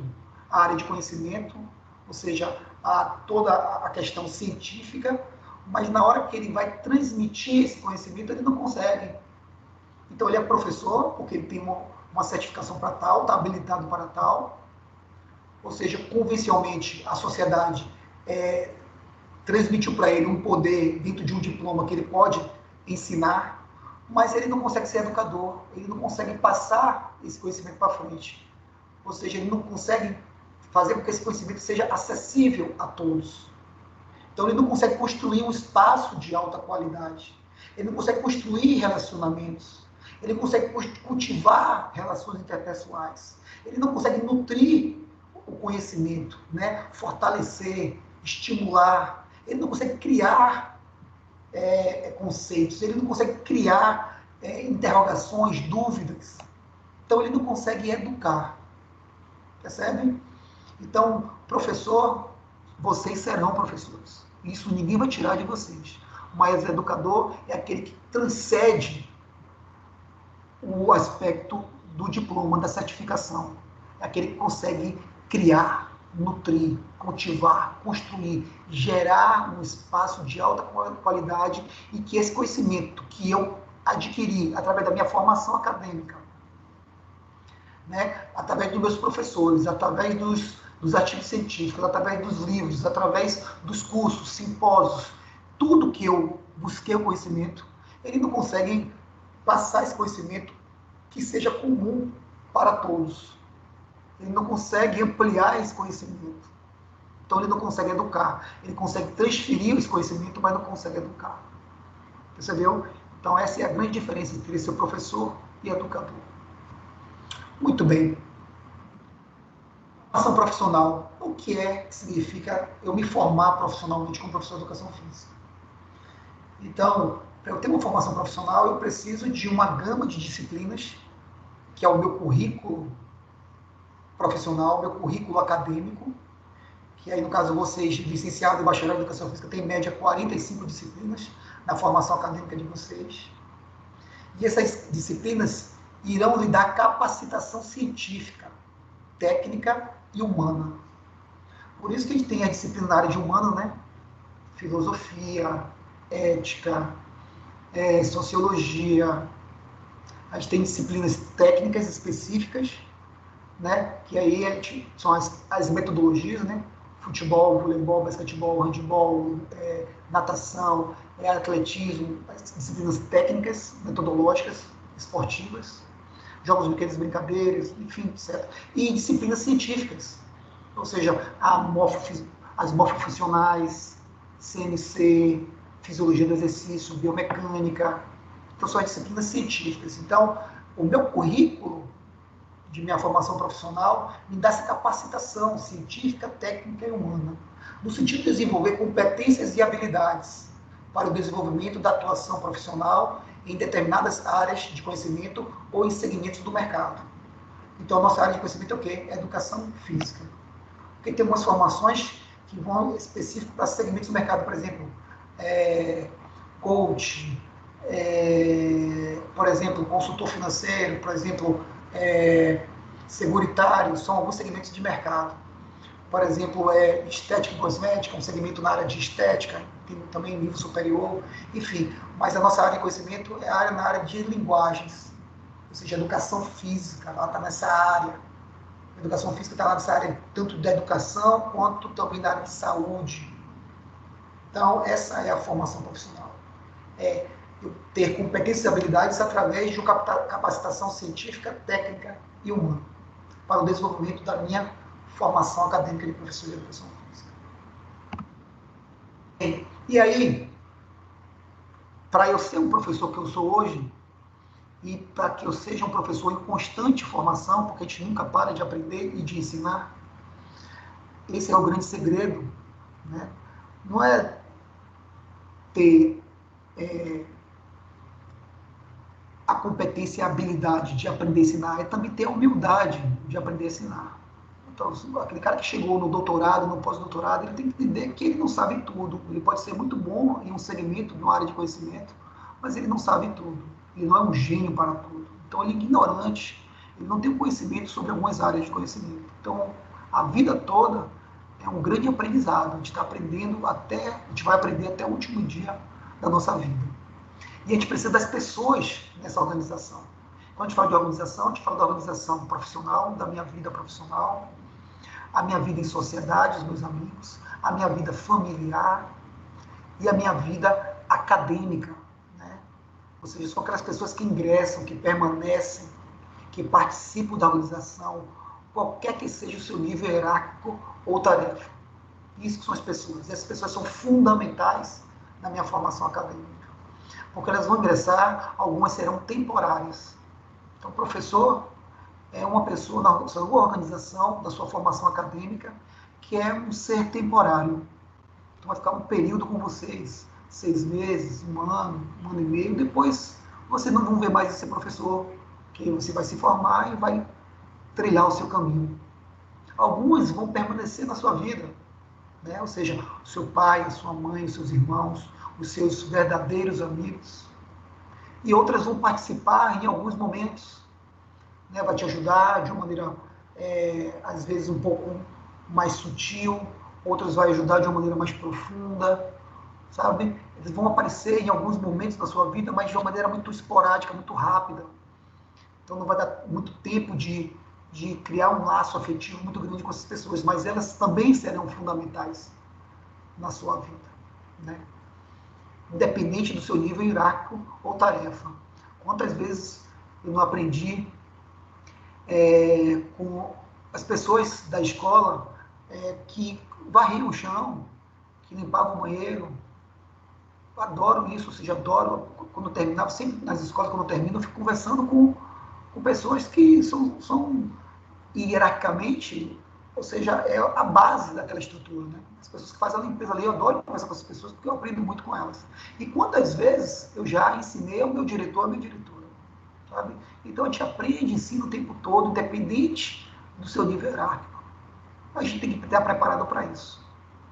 S2: a área de conhecimento, ou seja, toda a questão científica, mas na hora que ele vai transmitir esse conhecimento, ele não consegue. Então, ele é professor, porque ele tem uma certificação para tal, está habilitado para tal, ou seja, convencionalmente, a sociedade transmitiu para ele um poder dentro de um diploma que ele pode ensinar, mas ele não consegue ser educador, ele não consegue passar esse conhecimento para frente. Ou seja, ele não consegue fazer com que esse conhecimento seja acessível a todos. Então, ele não consegue construir um espaço de alta qualidade. Ele não consegue construir relacionamentos. Ele não consegue cultivar relações interpessoais. Ele não consegue nutrir o conhecimento, né? Fortalecer, estimular. Ele não consegue criar conceitos. Ele não consegue criar interrogações, dúvidas. Então, ele não consegue educar. Percebem? Então, professor, vocês serão professores. Isso ninguém vai tirar de vocês. Mas educador é aquele que transcende o aspecto do diploma, da certificação. É aquele que consegue criar, nutrir, cultivar, construir, gerar um espaço de alta qualidade e que esse conhecimento que eu adquiri através da minha formação acadêmica, né, através dos meus professores, através dos artigos científicos, através dos livros, através dos cursos, simpósios, tudo que eu busquei o conhecimento, ele não consegue passar esse conhecimento que seja comum para todos. Ele não consegue ampliar esse conhecimento. Então, ele não consegue educar. Ele consegue transferir esse conhecimento, mas não consegue educar. Percebeu? Então, essa é a grande diferença entre ser professor e educador. Muito bem. Formação profissional. O que significa eu me formar profissionalmente como professor de educação física? Então, para eu ter uma formação profissional, eu preciso de uma gama de disciplinas, que é o meu currículo profissional, meu currículo acadêmico, que aí, no caso, vocês, licenciados e bacharel em educação física, tem em média 45 disciplinas na formação acadêmica de vocês. E essas disciplinas irão lhe dar capacitação científica, técnica e humana. Por isso que a gente tem a disciplina na área de humana, né? Filosofia, ética, sociologia. A gente tem disciplinas técnicas específicas, né? Que aí são as metodologias, né? Futebol, voleibol, basquetebol, handebol, natação, atletismo, as disciplinas técnicas, metodológicas, esportivas, jogos, brinquedos, brincadeiras, enfim, etc. E disciplinas científicas, ou seja, as morfofuncionais, CNC, fisiologia do exercício, biomecânica. Então, são as disciplinas científicas. Então, o meu currículo de minha formação profissional me dá essa capacitação científica, técnica e humana, no sentido de desenvolver competências e habilidades para o desenvolvimento da atuação profissional em determinadas áreas de conhecimento ou em segmentos do mercado. Então, a nossa área de conhecimento é o quê? É educação física. Porque tem umas formações que vão específicas para segmentos do mercado, por exemplo, coach, por exemplo, consultor financeiro, por exemplo, seguritário, são alguns segmentos de mercado. Por exemplo, estética e cosmética, um segmento na área de estética, tem também nível superior, enfim. Mas a nossa área de conhecimento é na área de linguagens, ou seja, educação física, ela está nessa área. A educação física está nessa área tanto da educação quanto também da área de saúde. Então, essa é a formação profissional. Eu ter competências e habilidades através de uma capacitação científica, técnica e humana para o desenvolvimento da minha formação acadêmica de professor de educação física. E aí, para eu ser um professor que eu sou hoje, e para que eu seja um professor em constante formação, porque a gente nunca para de aprender e de ensinar, esse é o grande segredo, né? Não é ter a competência e a habilidade de aprender a ensinar, é também ter a humildade de aprender a ensinar. Então, aquele cara que chegou no doutorado, no pós-doutorado, ele tem que entender que ele não sabe tudo. Ele pode ser muito bom em um segmento, numa área de conhecimento, mas ele não sabe tudo. Ele não é um gênio para tudo. Então, ele é ignorante. Ele não tem conhecimento sobre algumas áreas de conhecimento. Então, a vida toda é um grande aprendizado. A gente está aprendendo a gente vai aprender até o último dia da nossa vida. E a gente precisa das pessoas nessa organização. Quando a gente fala de organização, a gente fala da organização profissional, da minha vida profissional, a minha vida em sociedade, os meus amigos, a minha vida familiar e a minha vida acadêmica, né? Ou seja, são aquelas pessoas que ingressam, que permanecem, que participam da organização, qualquer que seja o seu nível hierárquico ou tarefa. Isso que são as pessoas. E essas pessoas são fundamentais na minha formação acadêmica, porque elas vão ingressar, algumas serão temporárias. Então, o professor é uma pessoa na sua organização, da sua formação acadêmica, que é um ser temporário. Então, vai ficar um período com vocês, 6 meses, um ano e meio, depois vocês não vão ver mais esse professor, que você vai se formar e vai trilhar o seu caminho. Alguns vão permanecer na sua vida, né? Ou seja, o seu pai, a sua mãe, os seus irmãos, os seus verdadeiros amigos. E outras vão participar em alguns momentos, né? Vai te ajudar de uma maneira, às vezes, um pouco mais sutil, outras vai ajudar de uma maneira mais profunda, sabe? Eles vão aparecer em alguns momentos da sua vida, mas de uma maneira muito esporádica, muito rápida. Então não vai dar muito tempo de criar um laço afetivo muito grande com essas pessoas, mas elas também serão fundamentais na sua vida, né? Independente do seu nível hierárquico ou tarefa. Quantas vezes eu não aprendi com as pessoas da escola que varriam o chão, que limpavam o banheiro. Eu adoro isso, ou seja, adoro quando eu terminava, sempre nas escolas, quando eu termino, eu fico conversando com pessoas que são hierarquicamente, ou seja, é a base daquela estrutura, né? As pessoas que fazem a limpeza ali, eu adoro conversar com essas pessoas porque eu aprendo muito com elas. E quantas vezes eu já ensinei ao meu diretor, à minha diretora, sabe? Então a gente aprende, ensina o tempo todo, independente do seu nível hierárquico. A gente tem que estar preparado para isso,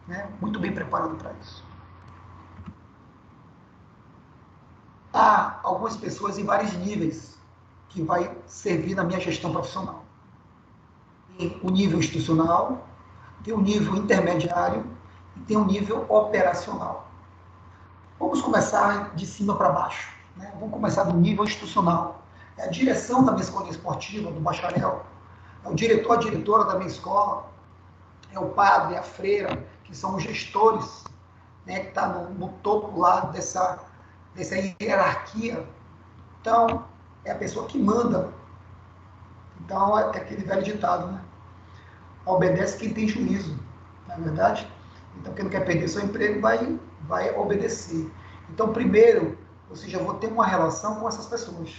S2: né? Muito bem preparado para isso. Há algumas pessoas em vários níveis que vai servir na minha gestão profissional. Tem o nível institucional, tem o nível intermediário e tem o nível operacional. Vamos começar de cima para baixo, né? Vamos começar do nível institucional. É a direção da minha escola esportiva, do bacharel, é o diretor, a diretora da minha escola, é o padre, a freira, que são os gestores, né, que está no topo lá dessa hierarquia. Então, é a pessoa que manda. Então, é aquele velho ditado, né? Obedece quem tem juízo, não é verdade? Então, quem não quer perder seu emprego vai obedecer. Então, primeiro, ou seja, eu vou ter uma relação com essas pessoas.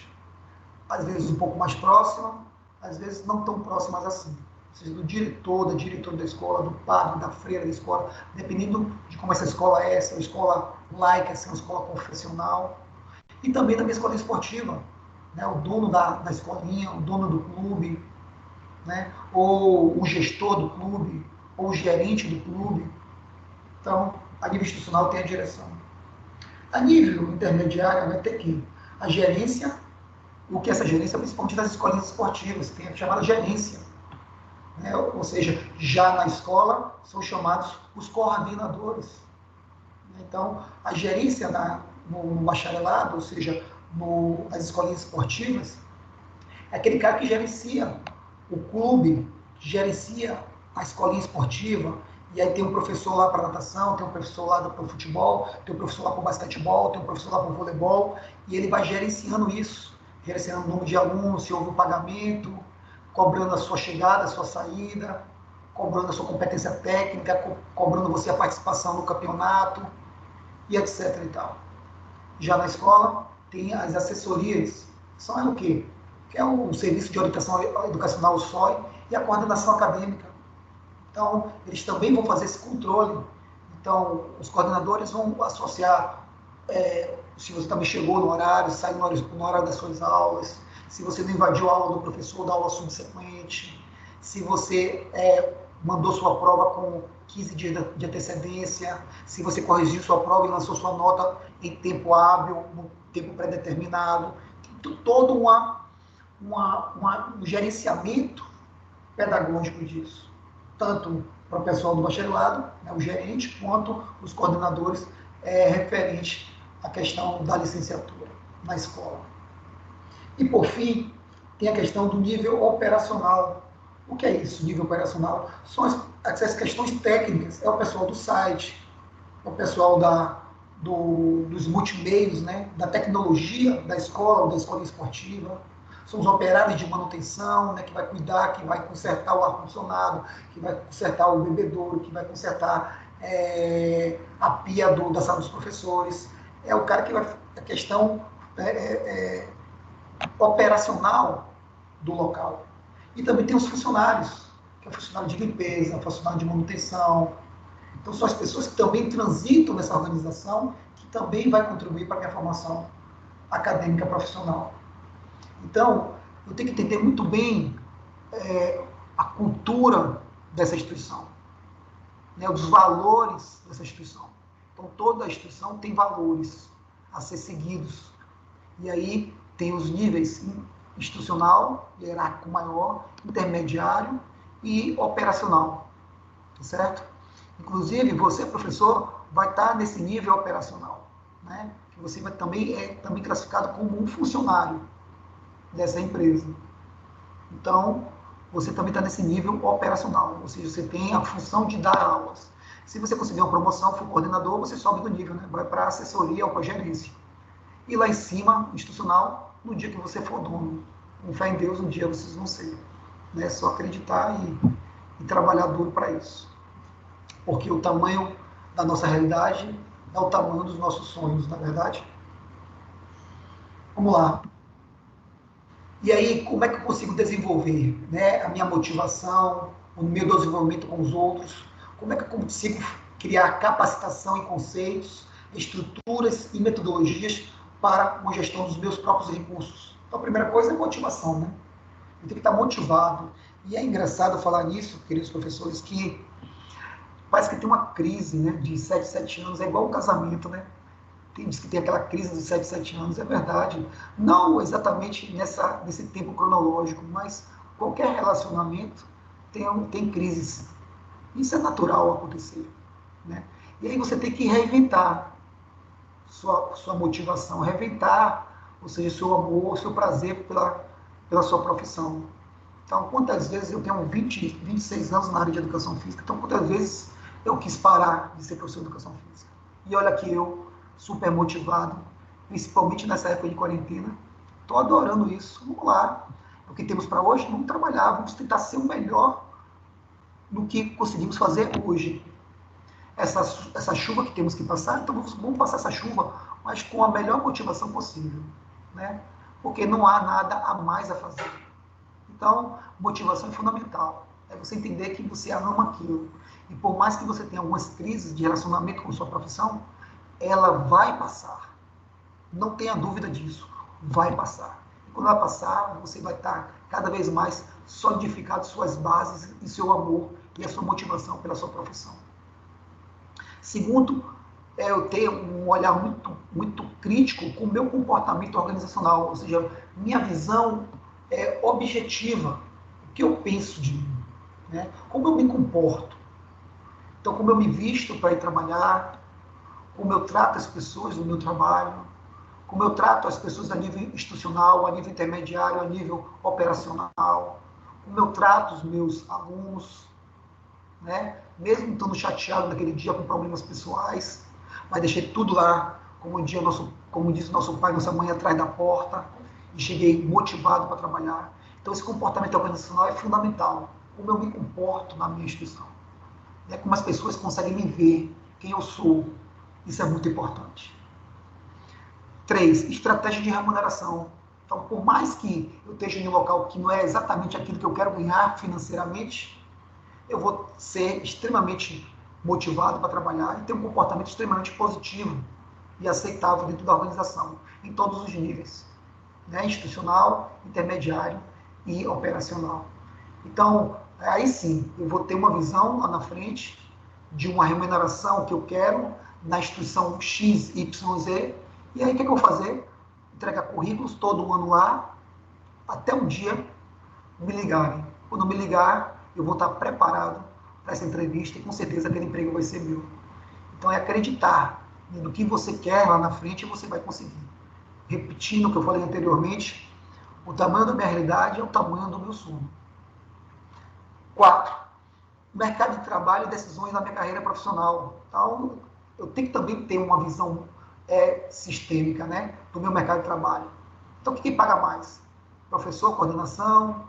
S2: Às vezes um pouco mais próxima, às vezes não tão próximas assim. Ou seja, do diretor, da diretora da escola, do padre, da freira da escola, dependendo de como essa escola é, se é uma escola laica, se é uma escola confessional. E também da minha escola esportiva, né? O dono da escolinha, o dono do clube, né? Ou o gestor do clube, ou o gerente do clube. Então, a nível institucional tem a direção. A nível intermediário vai ter que a gerência, o que é essa gerência, principalmente das escolinhas esportivas, tem a chamada gerência, né? Ou seja, já na escola são chamados os coordenadores. Então, a gerência no bacharelado, ou seja, nas escolinhas esportivas, é aquele cara que gerencia o clube, que gerencia a escolinha esportiva, e aí tem um professor lá para natação, tem um professor lá para o futebol, tem um professor lá para o basquetebol, tem um professor lá para o voleibol, e ele vai gerenciando isso, gerenciando o número de alunos, se houve o pagamento, cobrando a sua chegada, a sua saída, cobrando a sua competência técnica, cobrando você a participação no campeonato, e etc. e tal. Já na escola, tem as assessorias, que são o quê? Que é o Serviço de Orientação Educacional, o SOI, e a coordenação acadêmica. Então, eles também vão fazer esse controle. Então, os coordenadores vão associar se você também chegou no horário, saiu no horário das suas aulas, se você não invadiu a aula do professor, da aula subsequente, se você mandou sua prova com 15 dias de antecedência, se você corrigiu sua prova e lançou sua nota em tempo hábil, no tempo pré-determinado. Tem todo um gerenciamento pedagógico disso, tanto para o pessoal do bacharelado, né, o gerente, quanto os coordenadores referentes à questão da licenciatura na escola. E, por fim, tem a questão do nível operacional. O que é isso, nível operacional? São essas questões técnicas. É o pessoal do site, é o pessoal dos multimeios, né, da tecnologia da escola ou da escola esportiva. São os operários de manutenção, né, que vai cuidar, que vai consertar o ar-condicionado, que vai consertar o bebedouro, que vai consertar a pia da sala dos professores. É o cara que vai... A questão operacional do local. E também tem os funcionários, que é o funcionário de limpeza, o funcionário de manutenção. Então, são as pessoas que também transitam nessa organização, que também vai contribuir para a minha formação acadêmica profissional. Então, eu tenho que entender muito bem a cultura dessa instituição, né, os valores dessa instituição. Então, toda a instituição tem valores a ser seguidos. E aí tem os níveis institucional, hierárquico maior, intermediário e operacional, certo? Inclusive, você, professor, vai estar nesse nível operacional, né? Que você vai também classificado como um funcionário dessa empresa. Então, você também está nesse nível operacional, ou seja, você tem a função de dar aulas. Se você conseguir uma promoção, for coordenador, você sobe do nível, né? Vai para a assessoria ou para a gerência. E lá em cima, institucional, no dia que você for dono. Com fé em Deus, um dia vocês vão ser. É só acreditar e trabalhar duro para isso. Porque o tamanho da nossa realidade é o tamanho dos nossos sonhos, na verdade. Vamos lá. E aí, como é que eu consigo desenvolver, né, a minha motivação, o meu desenvolvimento com os outros? Como é que eu consigo criar capacitação em conceitos, estruturas e metodologias para uma gestão dos meus próprios recursos? Então, a primeira coisa é motivação, né? Eu tenho que estar motivado. E é engraçado falar nisso, queridos professores, que parece que tem uma crise, né, de 7 anos, é igual um casamento, né? Diz que tem aquela crise de 7 anos, é verdade. Não exatamente nesse tempo cronológico, mas qualquer relacionamento tem crises. Isso é natural acontecer, né? E aí você tem que reinventar sua motivação, reinventar, ou seja, seu amor, seu prazer pela sua profissão. Então, quantas vezes eu tenho 26 anos na área de educação física, então quantas vezes eu quis parar de ser professor de educação física? E olha que eu, super motivado, principalmente nessa época de quarentena, estou adorando isso. Vamos lá, o que temos para hoje, vamos trabalhar, vamos tentar ser o melhor do que conseguimos fazer hoje. Essa chuva que temos que passar, então vamos passar essa chuva, mas com a melhor motivação possível, né? Porque não há nada a mais a fazer. Então, motivação é fundamental. É você entender que você ama aquilo. E por mais que você tenha algumas crises de relacionamento com sua profissão, ela vai passar. Não tenha dúvida disso. Vai passar. E quando ela passar, você vai estar cada vez mais solidificado suas bases e seu amor e a sua motivação pela sua profissão. Segundo, eu tenho um olhar muito crítico com o meu comportamento organizacional, ou seja, minha visão é objetiva, o que eu penso de mim, né? Como eu me comporto. Então, como eu me visto para ir trabalhar, como eu trato as pessoas no meu trabalho, como eu trato as pessoas a nível institucional, a nível intermediário, a nível operacional, como eu trato os meus alunos, né? Mesmo estando chateado naquele dia com problemas pessoais, mas deixei tudo lá, como disse nosso pai, nossa mãe, atrás da porta, e cheguei motivado para trabalhar. Então, esse comportamento organizacional é fundamental. Como eu me comporto na minha instituição. Né? Como as pessoas conseguem me ver, quem eu sou. Isso é muito importante. 3, estratégia de remuneração. Então, por mais que eu esteja em um local que não é exatamente aquilo que eu quero ganhar financeiramente, eu vou ser extremamente motivado para trabalhar e ter um comportamento extremamente positivo e aceitável dentro da organização, em todos os níveis, né? Institucional, intermediário e operacional. Então, Aí sim, eu vou ter uma visão lá na frente de uma remuneração que eu quero na instituição X, Y, Z. E aí o que eu vou fazer? Entregar currículos todo ano lá, até um dia me ligarem. Quando me ligar, eu vou estar preparado para essa entrevista e com certeza aquele emprego vai ser meu. Então é acreditar no que você quer lá na frente e você vai conseguir. Repetindo o que eu falei anteriormente, o tamanho da minha realidade é o tamanho do meu sonho. 4. Mercado de trabalho e decisões na minha carreira profissional. Então, eu tenho que também ter uma visão sistêmica, né, do meu mercado de trabalho. Então, o que paga mais? Professor, coordenação.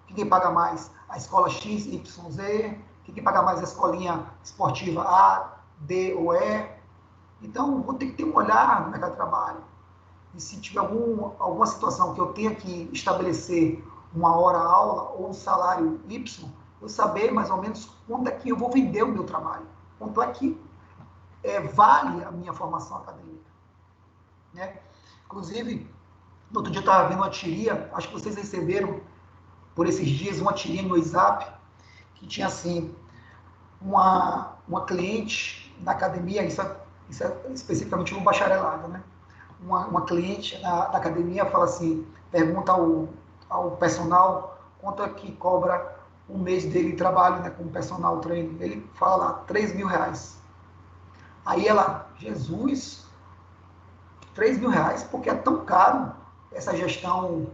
S2: O que paga mais? A escola X, Y, Z. O que paga mais? A escolinha esportiva A, D ou E. Então, vou ter que ter um olhar no mercado de trabalho. E se tiver alguma situação que eu tenha que estabelecer uma hora aula ou um salário Y, eu saber mais ou menos quanto é que eu vou vender o meu trabalho. Quanto é que vale a minha formação acadêmica. Né? Inclusive, no outro dia eu estava vendo uma tirinha, acho que vocês receberam por esses dias uma tirinha no WhatsApp, que tinha assim, uma cliente na academia, isso é especificamente no bacharelado, né? Uma cliente na academia fala assim, pergunta ao personal quanto é que cobra um mês dele de trabalho, né, como personal trainer. Ele fala lá, R$3.000. Aí ela, Jesus, R$3.000, porque é tão caro essa gestão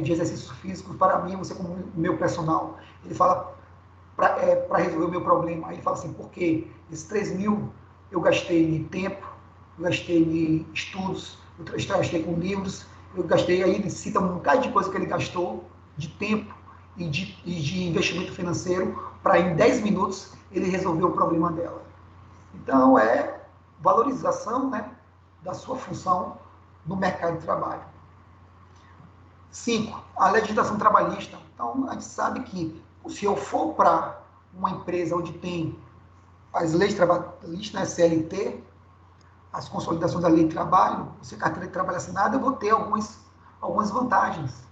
S2: de exercícios físicos para mim, você como meu personal. Ele fala, para resolver o meu problema. Aí ele fala assim, porque esses 3.000 eu gastei em tempo, eu gastei em estudos, eu gastei com livros, eu gastei, aí ele cita um bocado de coisa que ele gastou, de tempo e de investimento financeiro, para em 10 minutos ele resolver o problema dela. Então, é valorização, né, da sua função no mercado de trabalho. 5. A legislação trabalhista. Então, a gente sabe que se eu for para uma empresa onde tem as leis trabalhistas, né, CLT, as consolidações da lei de trabalho, se carteira de trabalho assinada, eu vou ter algumas vantagens.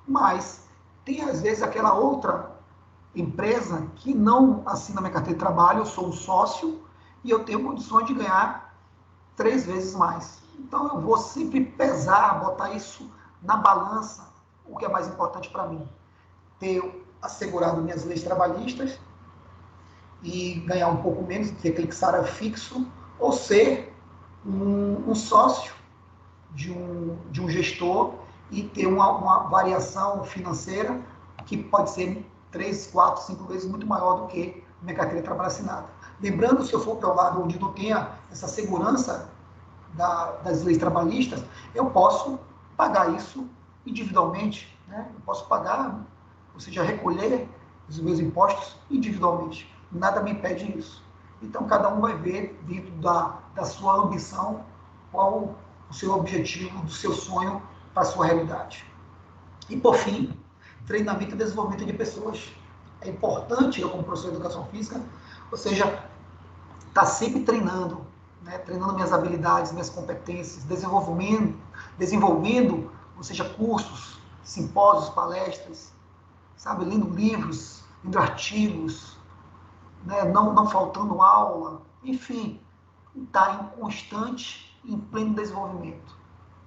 S2: Mas tem, às vezes, aquela outra empresa que não assina minha carteira de trabalho, eu sou um sócio e eu tenho condições de ganhar 3 vezes mais. Então, eu vou sempre pesar, botar isso na balança, o que é mais importante para mim. Ter assegurado minhas leis trabalhistas e ganhar um pouco menos, ter aquele salário fixo, ou ser um sócio de um gestor e ter uma variação financeira que pode ser 3, 4, 5 vezes muito maior do que minha carteira de trabalho assinada. Lembrando, se eu for para o lado onde não tenha essa segurança das leis trabalhistas, eu posso pagar isso individualmente, né? Eu posso pagar, ou seja, recolher os meus impostos individualmente. Nada me impede isso. Então, cada um vai ver, dentro da sua ambição, qual o seu objetivo, do seu sonho para a sua realidade. E, por fim, treinamento e desenvolvimento de pessoas. É importante, eu como professor de educação física, ou seja, estar sempre treinando, né? Treinando minhas habilidades, minhas competências, desenvolvendo, ou seja, cursos, simpósios, palestras, sabe, lendo livros, lendo artigos, né? Não faltando aula, enfim, estar em constante, em pleno desenvolvimento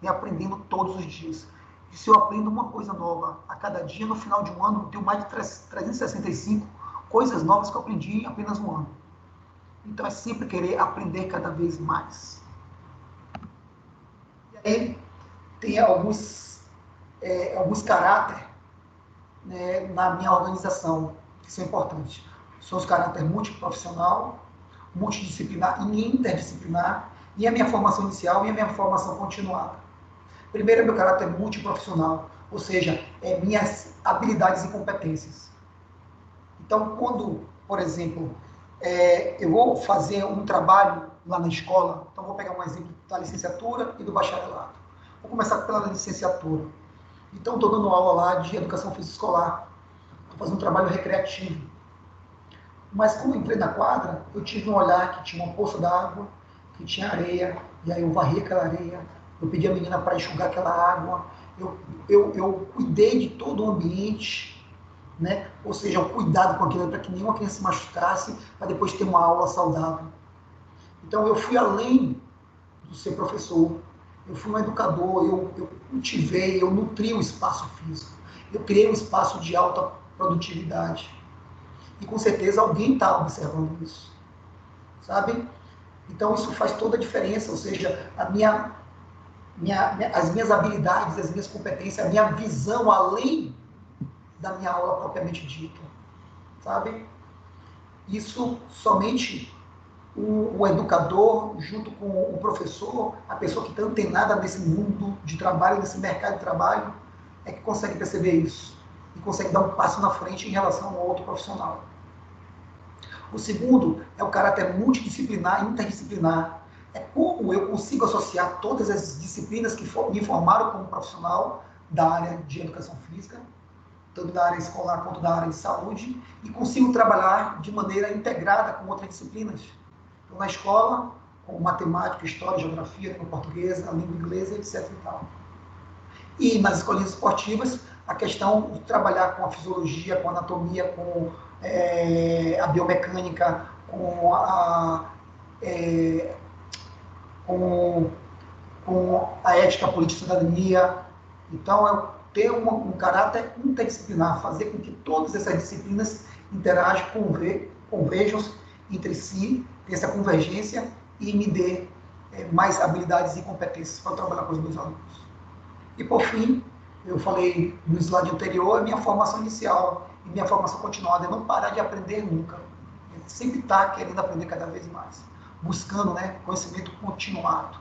S2: e aprendendo todos os dias. E se eu aprendo uma coisa nova a cada dia, no final de um ano, eu tenho mais de 365 coisas novas que eu aprendi em apenas um ano. Então, é sempre querer aprender cada vez mais. E aí, tem alguns caráteres, né, na minha organização que são importantes. São os caráteres multiprofissional, multidisciplinar e interdisciplinar, e a minha formação inicial e a minha formação continuada. Primeiro é meu caráter multiprofissional, ou seja, minhas habilidades e competências. Então, quando, por exemplo, eu vou fazer um trabalho lá na escola, então vou pegar um exemplo da licenciatura e do bacharelado. Vou começar pela licenciatura. Então, estou dando aula lá de educação física escolar. Estou fazendo um trabalho recreativo. Mas, quando entrei na quadra, eu tive um olhar que tinha uma poça d'água, que tinha areia, e aí eu varri aquela areia, eu pedi a menina para enxugar aquela água, eu cuidei de todo o ambiente, né? Ou seja, o cuidado com aquilo para que nenhuma criança se machucasse, para depois ter uma aula saudável. Então, eu fui além do ser professor, eu fui um educador, eu cultivei, eu nutri o espaço físico, eu criei um espaço de alta produtividade. E com certeza alguém está observando isso, sabe? Então isso faz toda a diferença, ou seja, as minhas habilidades, as minhas competências, a minha visão além da minha aula propriamente dita, sabe? Isso somente o educador, junto com o professor, a pessoa que está antenada nesse mundo de trabalho, nesse mercado de trabalho, é que consegue perceber isso e consegue dar um passo na frente em relação ao outro profissional. O segundo é o caráter multidisciplinar e interdisciplinar. É como eu consigo associar todas as disciplinas que me formaram como profissional da área de educação física, tanto da área escolar quanto da área de saúde, e consigo trabalhar de maneira integrada com outras disciplinas. Então, na escola, com matemática, história, geografia, língua portuguesa, a língua inglesa, etc. E tal. E nas escolinhas esportivas, a questão de trabalhar com a fisiologia, com a anatomia, com a biomecânica, com a ética, a política e cidadania. Então, é ter um caráter interdisciplinar, fazer com que todas essas disciplinas interajam, converjam entre si, ter essa convergência e me dê mais habilidades e competências para trabalhar com os meus alunos. E, por fim, eu falei no slide anterior, a minha formação inicial e minha formação continuada é não parar de aprender nunca. É sempre estar querendo aprender cada vez mais, buscando, né, conhecimento continuado.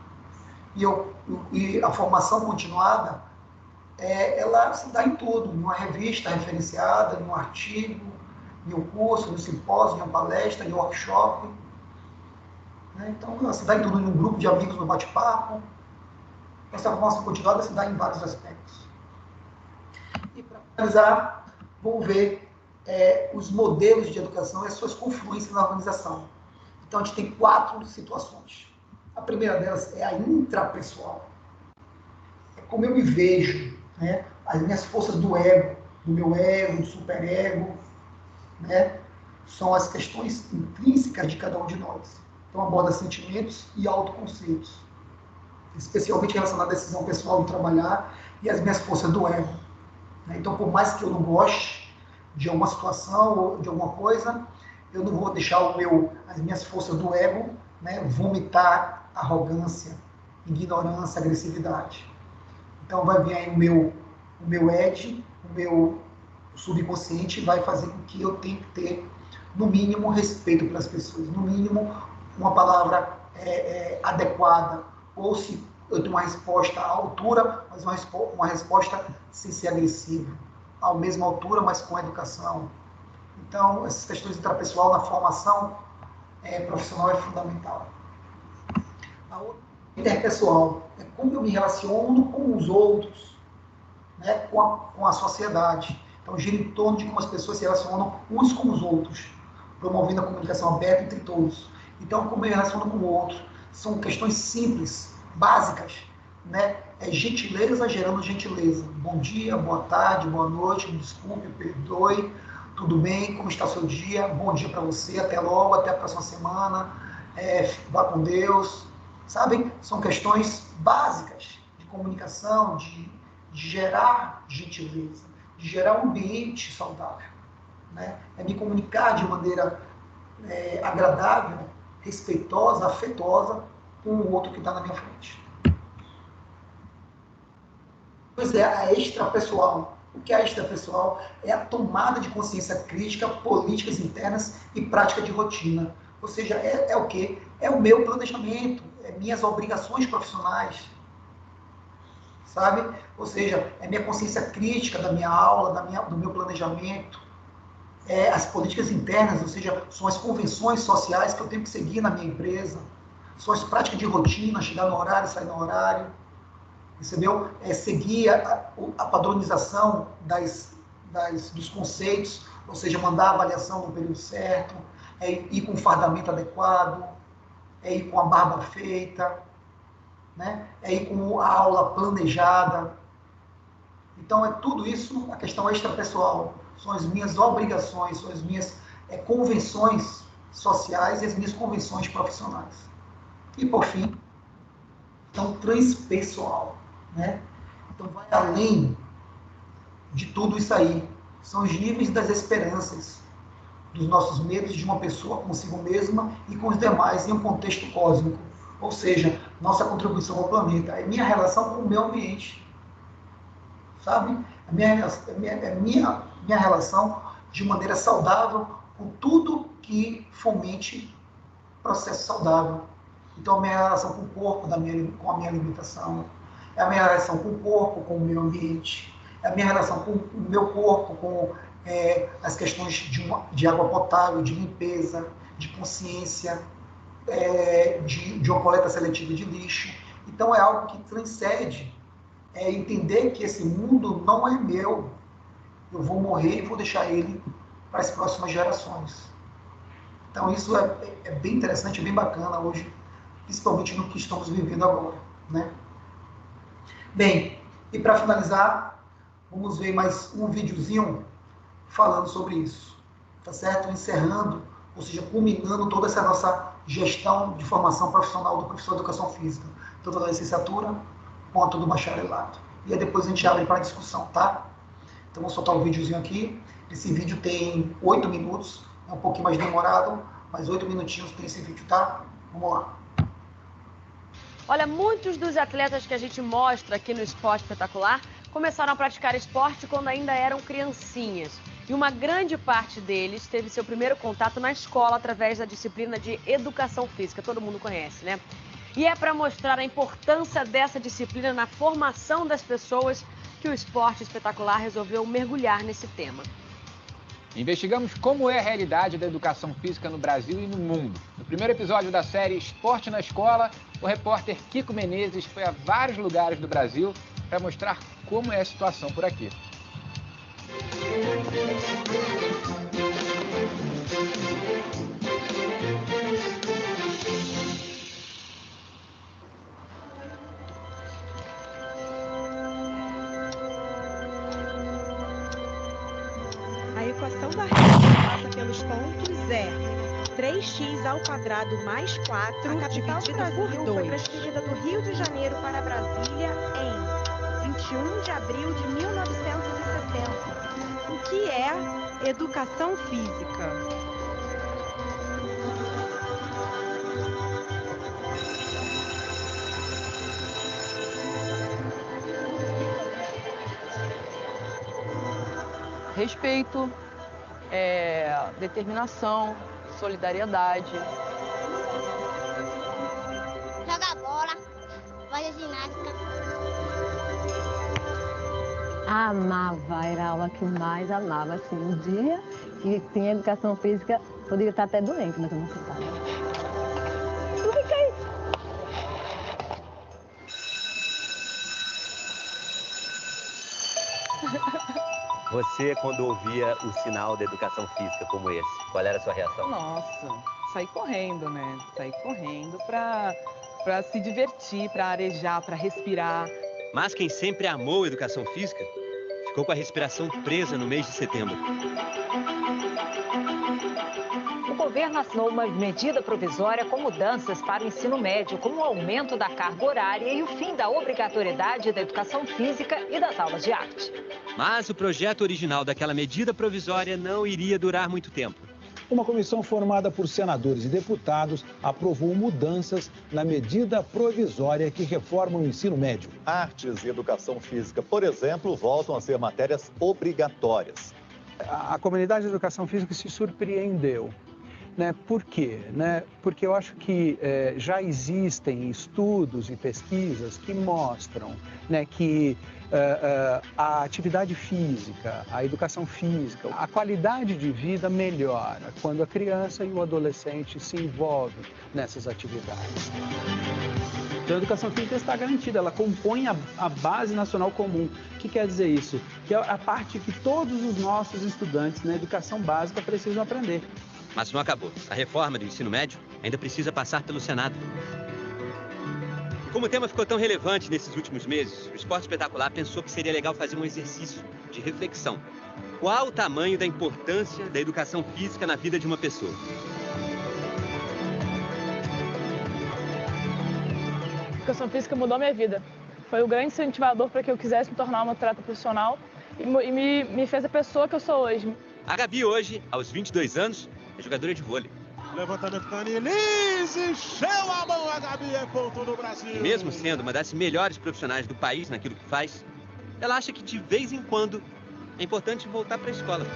S2: E a formação continuada, ela se dá em tudo, em uma revista referenciada, em um artigo, em um curso, em um simpósio, em uma palestra, em um workshop. Né? Então, ela se dá em tudo, em um grupo de amigos no bate-papo. Essa formação continuada se dá em vários aspectos. E para finalizar, vamos ver os modelos de educação e as suas confluências na organização. Então, a gente tem 4 situações. A primeira delas é a intrapessoal. É como eu me vejo, né? As minhas forças do ego, do meu ego, do superego, né? São as questões intrínsecas de cada um de nós. Então, aborda sentimentos e autoconceitos, especialmente em relação à decisão pessoal de trabalhar e as minhas forças do ego. Então, por mais que eu não goste de alguma situação ou de alguma coisa, eu não vou deixar as minhas forças do ego, né, vomitar arrogância, ignorância, agressividade. Então, vai vir aí o meu edge, o meu subconsciente vai fazer com que eu tenha que ter, no mínimo, respeito pelas pessoas, no mínimo, uma palavra adequada, ou se eu tenho uma resposta à altura, mas uma resposta sem ser agressiva, à mesma altura, mas com educação. Então, essas questões intrapessoal na formação profissional é fundamental. A outra, interpessoal, é como eu me relaciono com os outros, né, com a sociedade. Então, gira em torno de como as pessoas se relacionam uns com os outros, promovendo a comunicação aberta entre todos. Então, como eu me relaciono com o outro, são questões simples, básicas, né? É gentileza gerando gentileza. Bom dia, boa tarde, boa noite, me desculpe, perdoe, tudo bem, como está o seu dia? Bom dia para você, até logo, até a próxima semana, vá com Deus. Sabem? São questões básicas de comunicação, de gerar gentileza, de gerar um ambiente saudável, né? É me comunicar de maneira agradável, respeitosa, afetuosa com o outro que está na minha frente. Pois é, a extrapessoal. O que é a extrapessoal? É a tomada de consciência crítica, políticas internas e prática de rotina. Ou seja, é o quê? É o meu planejamento, minhas obrigações profissionais, sabe? Ou seja, é minha consciência crítica da minha aula, do meu planejamento, as políticas internas, ou seja, são as convenções sociais que eu tenho que seguir na minha empresa, são as práticas de rotina, chegar no horário, sair no horário, entendeu? Seguir a padronização dos conceitos, ou seja, mandar a avaliação no período certo, ir com o fardamento adequado, ir com a barba feita, né? Ir com a aula planejada. Então, tudo isso, a questão extrapessoal. são as minhas obrigações, são as minhas convenções sociais e as minhas convenções profissionais. E, por fim, então, transpessoal, né? Então, vai além de tudo isso aí. São os níveis das esperanças, dos nossos medos de uma pessoa consigo mesma e com os demais em um contexto cósmico. Ou seja, nossa contribuição ao planeta. É minha relação com o meio ambiente. Sabe? É minha relação de maneira saudável com tudo que fomente processo saudável. Então, a minha relação com o corpo, com a minha alimentação, é a minha relação com o corpo, com o meio ambiente, é a minha relação com o meu corpo, com as questões de água potável, de limpeza, de consciência, de uma coleta seletiva de lixo. Então, é algo que transcende entender que esse mundo não é meu. Eu vou morrer e vou deixar ele para as próximas gerações. Então, isso é bem interessante, é bem bacana hoje, principalmente no que estamos vivendo agora, né? Bem, e para finalizar, vamos ver mais um videozinho falando sobre isso, tá certo? Encerrando, ou seja, culminando toda essa nossa gestão de formação profissional do professor de Educação Física, tanto da licenciatura quanto do bacharelado. E aí depois a gente abre para discussão, tá? Então, vou soltar um videozinho aqui. Esse vídeo tem 8 minutos, é um pouquinho mais demorado, mas 8 minutinhos tem esse vídeo, tá? Vamos lá.
S13: Olha, muitos dos atletas que a gente mostra aqui no Esporte Espetacular começaram a praticar esporte quando ainda eram criancinhas. E uma grande parte deles teve seu primeiro contato na escola através da disciplina de Educação Física. Todo mundo conhece, né? E é para mostrar a importância dessa disciplina na formação das pessoas que o Esporte Espetacular resolveu mergulhar nesse tema.
S14: Investigamos como é a realidade da educação física no Brasil e no mundo. No primeiro episódio da série Esporte na Escola, o repórter Kiko Menezes foi a vários lugares do Brasil para mostrar como é a situação por aqui.
S15: A equação da reta passa pelos pontos 3x ao quadrado mais 4 dividido por 2. Foi transferida do Rio de Janeiro para Brasília em 21 de abril de 1970. O que é educação física?
S16: Respeito, determinação, solidariedade.
S17: Jogar bola, fazer ginástica.
S18: Amava, era a aula que mais amava. Assim, um dia que tinha educação física, poderia estar até doente, mas eu não ficava. Tu fica aí.
S19: Você, quando ouvia o sinal da educação física como esse, qual era a sua reação?
S20: Nossa, saí correndo, né? Saí correndo pra se divertir, pra arejar, pra respirar.
S19: Mas quem sempre amou a educação física, ficou com a respiração presa no mês de setembro.
S21: O governo assinou uma medida provisória com mudanças para o ensino médio, como o aumento da carga horária e o fim da obrigatoriedade da educação física e das aulas de arte.
S19: Mas o projeto original daquela medida provisória não iria durar muito tempo.
S22: Uma comissão formada por senadores e deputados aprovou mudanças na medida provisória que reforma o ensino médio.
S23: Artes e educação física, por exemplo, voltam a ser matérias obrigatórias.
S24: A comunidade de educação física se surpreendeu. Né? Por quê? Né? Porque eu acho que já existem estudos e pesquisas que mostram, né, que a atividade física, a educação física, a qualidade de vida melhora quando a criança e o adolescente se envolvem nessas atividades. Então, a educação física está garantida, ela compõe a base nacional comum. O que quer dizer isso? Que é a parte que todos os nossos estudantes na educação básica precisam aprender.
S19: Mas não acabou. A reforma do ensino médio ainda precisa passar pelo Senado. E como o tema ficou tão relevante nesses últimos meses, o Esporte Espetacular pensou que seria legal fazer um exercício de reflexão. qual o tamanho da importância da educação física na vida de uma pessoa.
S1: A educação física mudou minha vida. Foi o grande incentivador para que eu quisesse me tornar uma atleta profissional e me fez a pessoa que eu sou hoje.
S19: A Gabi hoje, aos 22 anos, é jogadora de vôlei.
S3: Levantamento Canilins, encheu a mão, a Gabi é ponto no Brasil.
S19: E mesmo sendo uma das melhores profissionais do país naquilo que faz, ela acha que de vez em quando é importante voltar para a escola.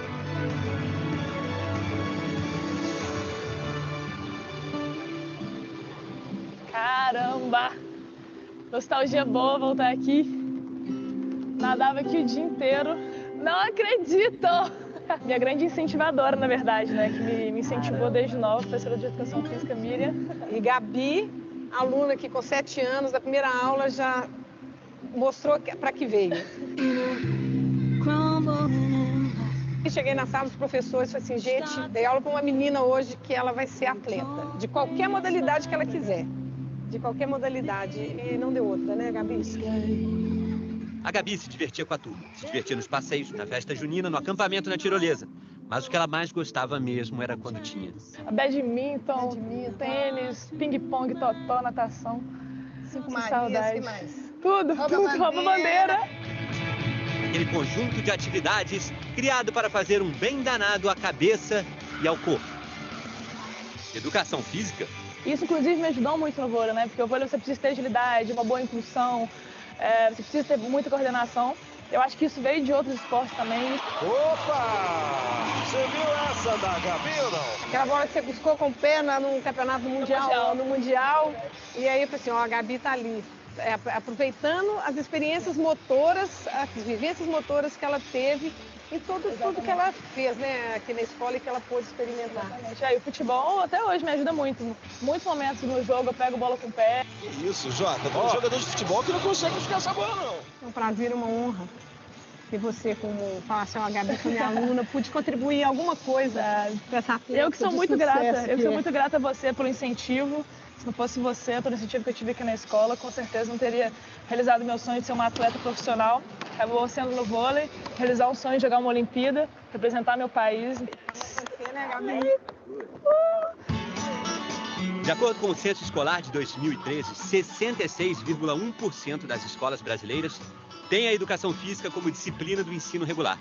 S1: Caramba! Nostalgia boa voltar aqui. Nadava aqui o dia inteiro. Não acredito! Minha grande incentivadora, na verdade, né? Que me incentivou desde nova, professora de Educação Física, Miriam.
S5: E Gabi, aluna que com 7 anos, da primeira aula, já mostrou para que veio. E cheguei na sala dos professores e falei assim, gente, dei aula para uma menina hoje que ela vai ser atleta, de qualquer modalidade que ela quiser. De qualquer modalidade. E não deu outra, né, Gabi?
S19: A Gabi se divertia com a turma, se divertia nos passeios, na festa junina, no acampamento, na tirolesa. Mas o que ela mais gostava mesmo era quando tinha
S1: Badminton, tênis, ping-pong, totó, natação.
S5: 5
S1: Que
S5: Marias,
S1: saudade.
S5: que mais?
S1: Tudo, rouba bandeira.
S19: Aquele conjunto de atividades criado para fazer um bem danado à cabeça e ao corpo. Educação física.
S1: Isso, inclusive, me ajudou muito no vôlei, né? Porque o vôlei você precisa ter agilidade, uma boa impulsão, você precisa ter muita coordenação. Eu acho que isso veio de outros esportes também.
S3: Opa! Você viu essa da Gabi ou não?
S5: Aquela bola que você buscou com o pé no campeonato mundial, no mundial. E aí eu falei assim, ó, a Gabi tá ali, aproveitando as experiências motoras, as vivências motoras que ela teve e tudo que ela fez, né, aqui na escola e que ela pôde experimentar.
S1: Aí, o futebol até hoje me ajuda muito. Muitos momentos no jogo eu pego bola com o pé.
S3: Que isso, Jota? Tem jogador de futebol que não consegue buscar essa bola, não.
S5: É um prazer, uma honra. E você, como fala assim, a Gabi foi minha aluna, pude contribuir alguma coisa para essa atleta.
S1: Eu que sou muito grata. Eu que sou muito grata a você pelo incentivo. Se não fosse você, pelo incentivo que eu tive aqui na escola, com certeza não teria realizado meu sonho de ser uma atleta profissional. Acabou sendo no vôlei, realizar um sonho de jogar uma Olimpíada, representar meu país.
S5: Você, né, Gabi?
S19: De acordo com o censo escolar de 2013, 66,1% das escolas brasileiras têm a educação física como disciplina do ensino regular.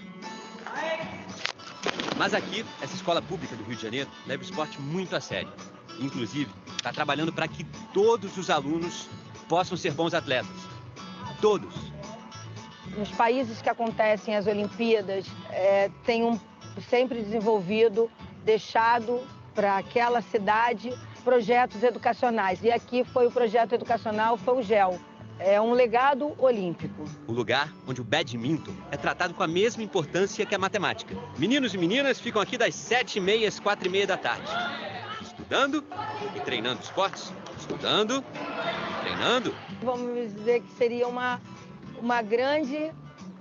S19: Mas aqui, essa escola pública do Rio de Janeiro leva o esporte muito a sério. Inclusive, está trabalhando para que todos os alunos possam ser bons atletas. Todos.
S6: Nos países que acontecem as Olimpíadas, tem sempre desenvolvido, deixado para aquela cidade projetos educacionais. E aqui foi o projeto educacional, foi o GEL. É um legado olímpico.
S19: O lugar onde o badminton é tratado com a mesma importância que a matemática. Meninos e meninas ficam aqui das 7h30 às 4h30 da tarde. Estudando e treinando esportes. Estudando, treinando.
S6: Vamos dizer que seria uma grande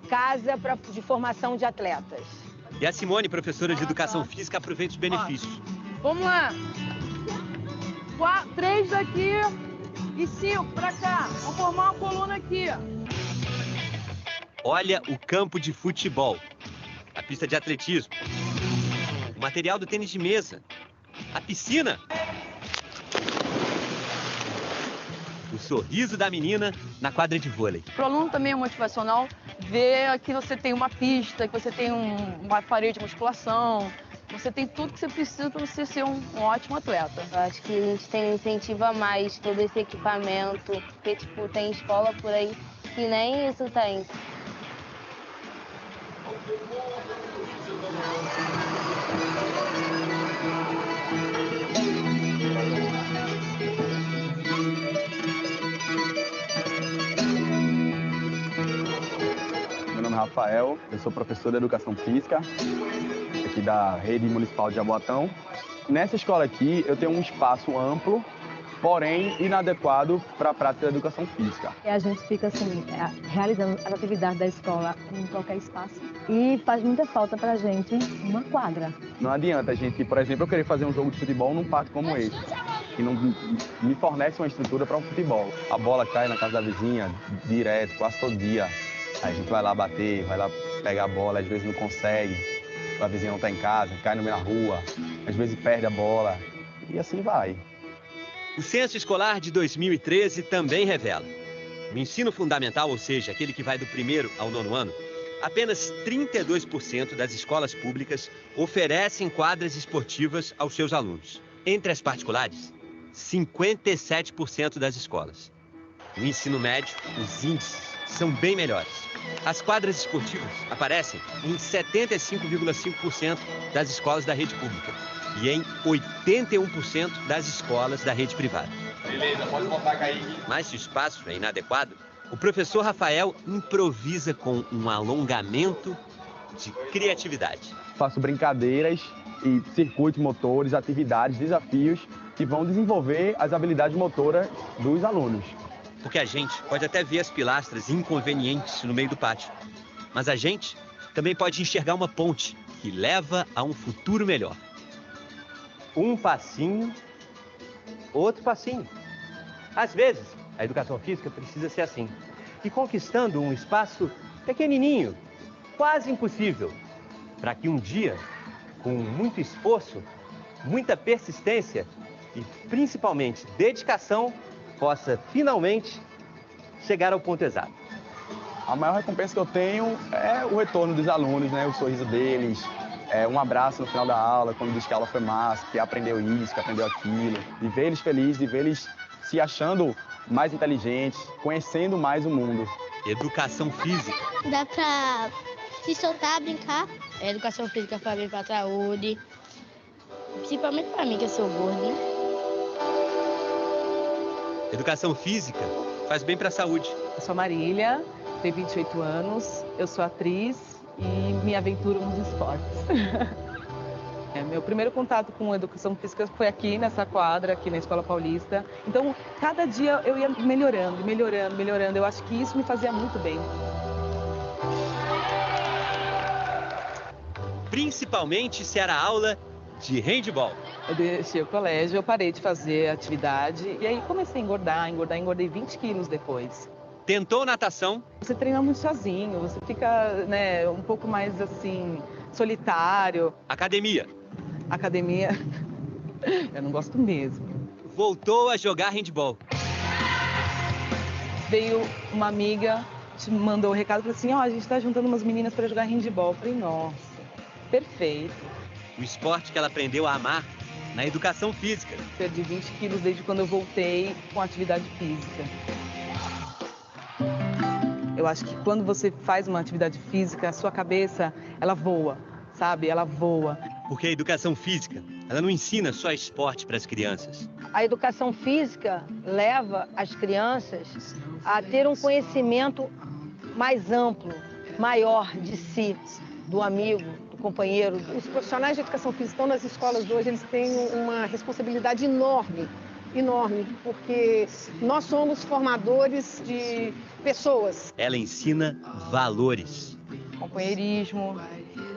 S6: casa de formação de atletas.
S19: E a Simone, professora de Educação Física, aproveita os benefícios.
S16: Vamos lá. 3 daqui e 5 pra cá. Vamos formar uma coluna aqui.
S19: Olha o campo de futebol, a pista de atletismo, o material do tênis de mesa, a piscina, o sorriso da menina na quadra de vôlei.
S16: Para o aluno também é motivacional ver que você tem uma pista, que você tem uma parede de musculação, você tem tudo que você precisa para você ser um ótimo atleta.
S25: Eu acho que a gente tem um incentivo a mais todo esse equipamento, porque tipo, tem escola por aí que nem isso tem.
S26: Meu nome é Rafael, eu sou professor de Educação Física, aqui da Rede Municipal de Jaboatão. Nessa escola aqui, eu tenho um espaço amplo, porém inadequado para a prática da Educação Física.
S18: A gente fica assim, realizando as atividades da escola em qualquer espaço e faz muita falta para a gente uma quadra.
S26: Não adianta a gente, por exemplo, eu querer fazer um jogo de futebol num parque como esse, que não me fornece uma estrutura para um futebol. A bola cai na casa da vizinha direto, quase todo dia. Aí a gente vai lá bater, vai lá pegar a bola, às vezes não consegue, a vizinha não está em casa, cai no meio da rua, às vezes perde a bola, e assim vai.
S19: O censo escolar de 2013 também revela. No ensino fundamental, ou seja, aquele que vai do 1º ao 9º ano, apenas 32% das escolas públicas oferecem quadras esportivas aos seus alunos. Entre as particulares, 57% das escolas. No ensino médio, os índices são bem melhores. As quadras esportivas aparecem em 75,5% das escolas da rede pública e em 81% das escolas da rede privada.
S26: Beleza, pode voltar, Kaique.
S19: Mas se o espaço é inadequado, o professor Rafael improvisa com um alongamento de criatividade.
S26: Faço brincadeiras e circuitos motores, atividades, desafios que vão desenvolver as habilidades motoras dos alunos.
S19: Porque a gente pode até ver as pilastras inconvenientes no meio do pátio, mas a gente também pode enxergar uma ponte que leva a um futuro melhor. Um passinho, outro passinho. Às vezes, a educação física precisa ser assim, e conquistando um espaço pequenininho, quase impossível, para que um dia, com muito esforço, muita persistência e principalmente dedicação, possa finalmente chegar ao ponto exato.
S26: A maior recompensa que eu tenho é o retorno dos alunos, né? O sorriso deles, um abraço no final da aula, quando diz que a aula foi massa, que aprendeu isso, que aprendeu aquilo. De ver eles felizes, de ver eles se achando mais inteligentes, conhecendo mais o mundo.
S19: Educação física.
S17: Dá pra se soltar, brincar. Educação física faz bem pra saúde. Principalmente pra mim, que eu sou gordo, né?
S19: Educação física faz bem para a saúde.
S20: Eu sou a Marília, tenho 28 anos, eu sou atriz e me aventuro nos esportes. Meu primeiro contato com educação física foi aqui nessa quadra, aqui na Escola Paulista. Então, cada dia eu ia melhorando, melhorando, melhorando. Eu acho que isso me fazia muito bem.
S19: Principalmente se era aula de handball.
S20: Eu deixei o colégio, eu parei de fazer atividade e aí comecei a engordei 20 quilos depois.
S19: Tentou natação?
S20: Você treina muito sozinho, você fica, né, um pouco mais assim, solitário.
S19: Academia?
S20: Academia, eu não gosto mesmo.
S19: Voltou a jogar handball.
S20: Veio uma amiga, te mandou um recado, falou assim, a gente tá juntando umas meninas para jogar handball. Eu falei, nossa, perfeito.
S19: O esporte que ela aprendeu a amar na educação física.
S20: Perdi 20 quilos desde quando eu voltei com atividade física. Eu acho que quando você faz uma atividade física, a sua cabeça, ela voa, sabe? Ela voa.
S19: Porque a educação física, ela não ensina só esporte para as crianças.
S6: A educação física leva as crianças a ter um conhecimento mais amplo, maior de si, do amigo, companheiro.
S5: Os profissionais de educação física estão nas escolas hoje, eles têm uma responsabilidade enorme, porque nós somos formadores de pessoas.
S19: Ela ensina valores.
S16: Companheirismo,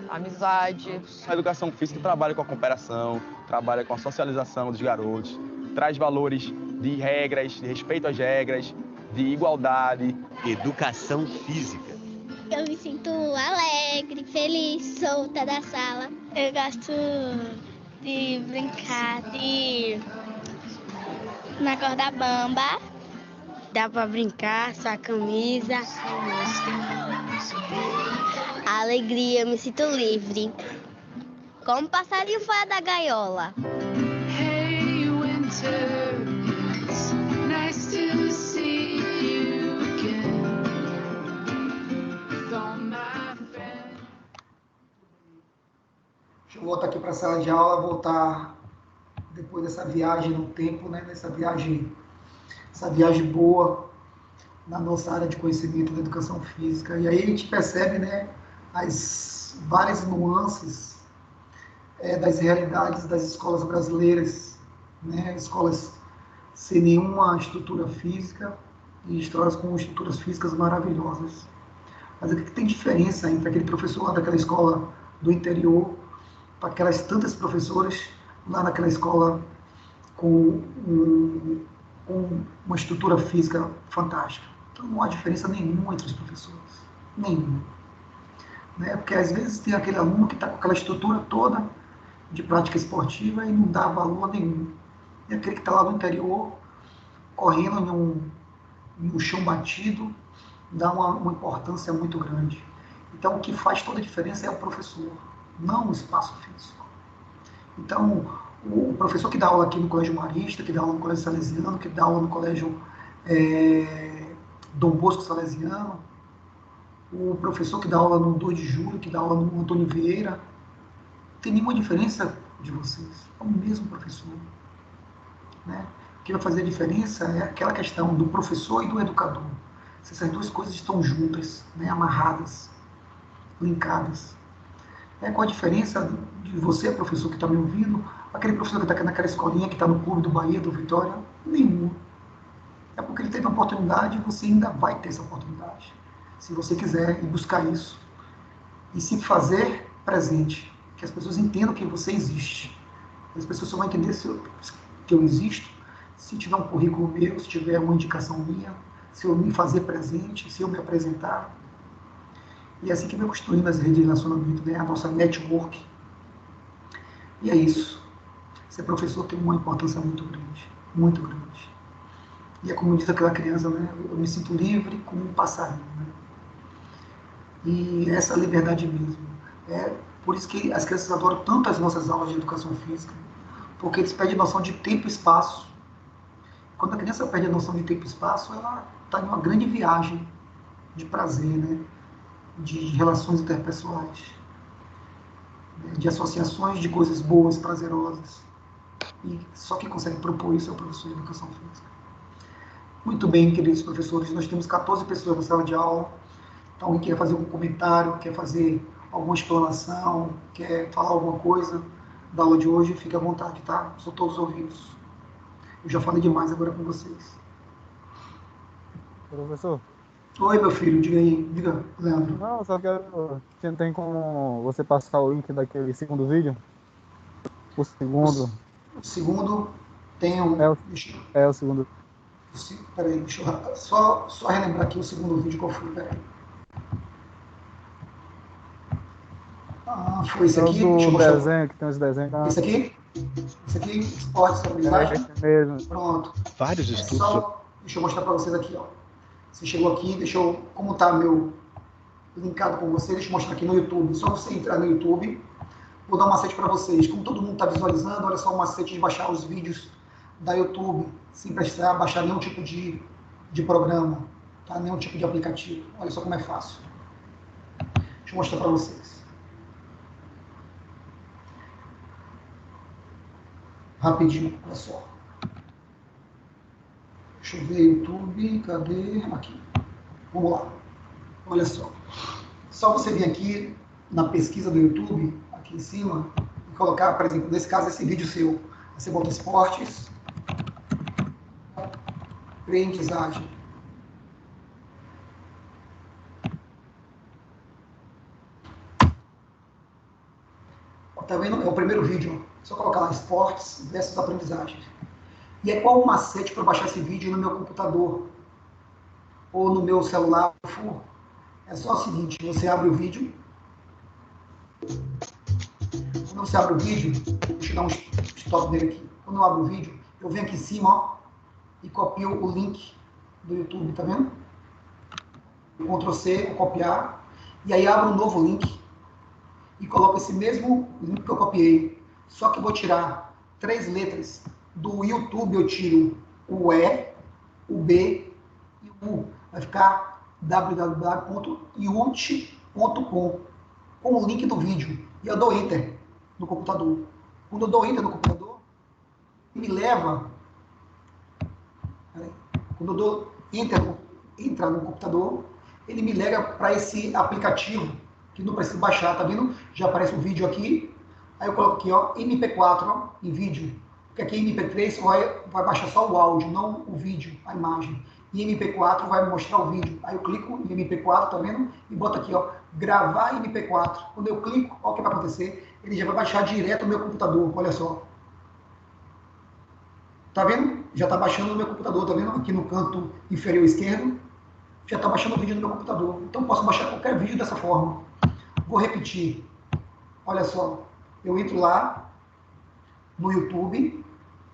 S16: amizade.
S26: A educação física trabalha com a cooperação, trabalha com a socialização dos garotos, traz valores de regras, de respeito às regras, de igualdade.
S19: Educação física.
S17: Eu me sinto alegre, feliz, solta da sala. Eu gosto de brincar na corda bamba. Dá pra brincar, sua camisa. A alegria, eu me sinto livre. Como passarinho fora da gaiola. Hey, winter, it's nice to see you again.
S2: Deixa eu voltar aqui para a sala de aula, voltar depois dessa viagem no tempo, né? Essa viagem boa na nossa área de conhecimento da educação física. E aí a gente percebe, né, as várias nuances das realidades das escolas brasileiras, né? Escolas sem nenhuma estrutura física e escolas com estruturas físicas maravilhosas. Mas o que tem diferença entre aquele professor lá daquela escola do interior para aquelas tantas professoras lá naquela escola com uma estrutura física fantástica? Então não há diferença nenhuma entre os professores. Nenhuma. né? Porque às vezes tem aquele aluno que está com aquela estrutura toda de prática esportiva e não dá valor nenhum. E aquele que está lá no interior, correndo em um chão batido, dá uma importância muito grande. Então, o que faz toda a diferença é o professor, não o espaço físico. Então, o professor que dá aula aqui no Colégio Marista, que dá aula no Colégio Salesiano, que dá aula no Colégio Dom Bosco Salesiano, o professor que dá aula no 2 de Julho, que dá aula no Antônio Vieira, não tem nenhuma diferença de vocês. É o mesmo professor, né? O que vai fazer a diferença é aquela questão do professor e do educador. Se essas duas coisas estão juntas, né, amarradas, linkadas. Qual a diferença de você, professor, que está me ouvindo, aquele professor que está naquela escolinha, que está no clube do Bahia, do Vitória? Nenhum. É porque ele teve a oportunidade e você ainda vai ter essa oportunidade. Se você quiser ir buscar isso. E se fazer presente. Que as pessoas entendam que você existe. As pessoas só vão entender que eu existo se tiver um currículo meu, se tiver uma indicação minha, se eu me fazer presente, se eu me apresentar. E é assim que vai construindo as redes de relacionamento, né? A nossa network. E é isso. Ser professor tem uma importância muito grande. Muito grande. E é como diz aquela criança, né? Eu me sinto livre como um passarinho, né? E essa liberdade mesmo. É por isso que as crianças adoram tanto as nossas aulas de educação física, porque eles perdem noção de tempo e espaço. Quando a criança perde a noção de tempo e espaço, ela está em uma grande viagem de prazer, né? De relações interpessoais, de associações de coisas boas, prazerosas. E só quem consegue propor isso é o professor de educação física. Muito bem, queridos professores, nós temos 14 pessoas na sala de aula. Então, quem quer fazer algum comentário, quer fazer alguma explanação, quer falar alguma coisa da aula de hoje, fique à vontade, tá? Sou todos ouvidos. Eu já falei demais agora com vocês.
S4: Professor?
S2: Oi, meu filho, diga aí, diga, Leandro.
S4: Não, só quero... Tem como você passar o link daquele segundo vídeo? O segundo?
S2: O segundo tem um...
S4: É o segundo.
S2: Peraí, deixa eu só relembrar aqui o segundo vídeo qual foi, peraí. Foi esse aqui?
S4: É o do desenho, que tem os desenhos.
S2: Esse aqui? Esse aqui, esporte, estabilidade?
S4: Esse mesmo.
S2: Pronto.
S4: Vários estudos.
S2: Deixa eu mostrar para vocês aqui, ó. Você chegou aqui, como tá meu linkado com você, deixa eu mostrar aqui no YouTube. Só você entrar no YouTube, vou dar um macete para vocês. Como todo mundo está visualizando, olha só o macete de baixar os vídeos da YouTube, sem precisar baixar nenhum tipo de programa, tá? Nenhum tipo de aplicativo. Olha só como é fácil. Deixa eu mostrar para vocês. Rapidinho, olha só. Deixa eu ver YouTube, cadê? Aqui. Vamos lá. Olha só. Só você vir aqui na pesquisa do YouTube, aqui em cima, e colocar, por exemplo, nesse caso, esse vídeo seu. Você bota esportes, aprendizagem. Tá vendo? É o primeiro vídeo. Só colocar lá esportes versus aprendizagem. E é qual o macete para baixar esse vídeo no meu computador ou no meu celular? É só o seguinte, você abre o vídeo. Quando você abre o vídeo, deixa eu dar um stop nele aqui. Quando eu abro o vídeo, eu venho aqui em cima, ó, e copio o link do YouTube, tá vendo? Ctrl C, vou copiar, e aí abro um novo link e coloco esse mesmo link que eu copiei, só que eu vou tirar 3 letras. Do YouTube eu tiro o E, o B e o U. Vai ficar www.iut.com com o link do vídeo. E eu dou Enter no computador. Quando eu dou Enter no computador, me leva... Quando eu dou Enter no computador, ele me leva para esse aplicativo, que não precisa baixar, tá vendo? Já aparece o vídeo aqui. Aí eu coloco aqui, ó, MP4, ó, em vídeo. Porque aqui em MP3 vai baixar só o áudio, não o vídeo, a imagem. E em MP4 vai mostrar o vídeo. Aí eu clico em MP4, tá vendo? E boto aqui, ó, gravar em MP4. Quando eu clico, olha o que vai acontecer. Ele já vai baixar direto no meu computador, olha só. Tá vendo? Já tá baixando no meu computador, tá vendo? Aqui no canto inferior esquerdo. Já tá baixando o vídeo no meu computador. Então posso baixar qualquer vídeo dessa forma. Vou repetir. Olha só, eu entro lá no YouTube,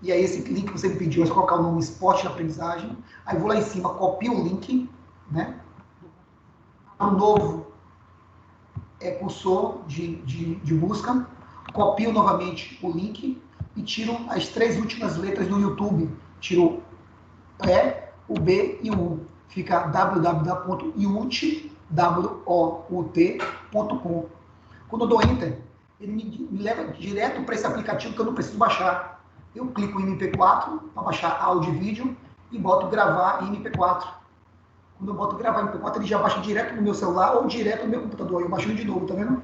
S2: e aí esse link que você me pediu, é só colocar o nome Esporte de Aprendizagem, aí vou lá em cima, copio o link, né? Um novo cursor de busca, copio novamente o link e tiro as 3 últimas letras do YouTube. Tiro o E, o B e o U. Fica www.yout.com. Quando eu dou Enter, ele me leva direto para esse aplicativo que eu não preciso baixar. Eu clico em MP4 para baixar áudio e vídeo e boto gravar em MP4. Quando eu boto gravar em MP4, ele já baixa direto no meu celular ou direto no meu computador. Eu baixo ele de novo, tá vendo?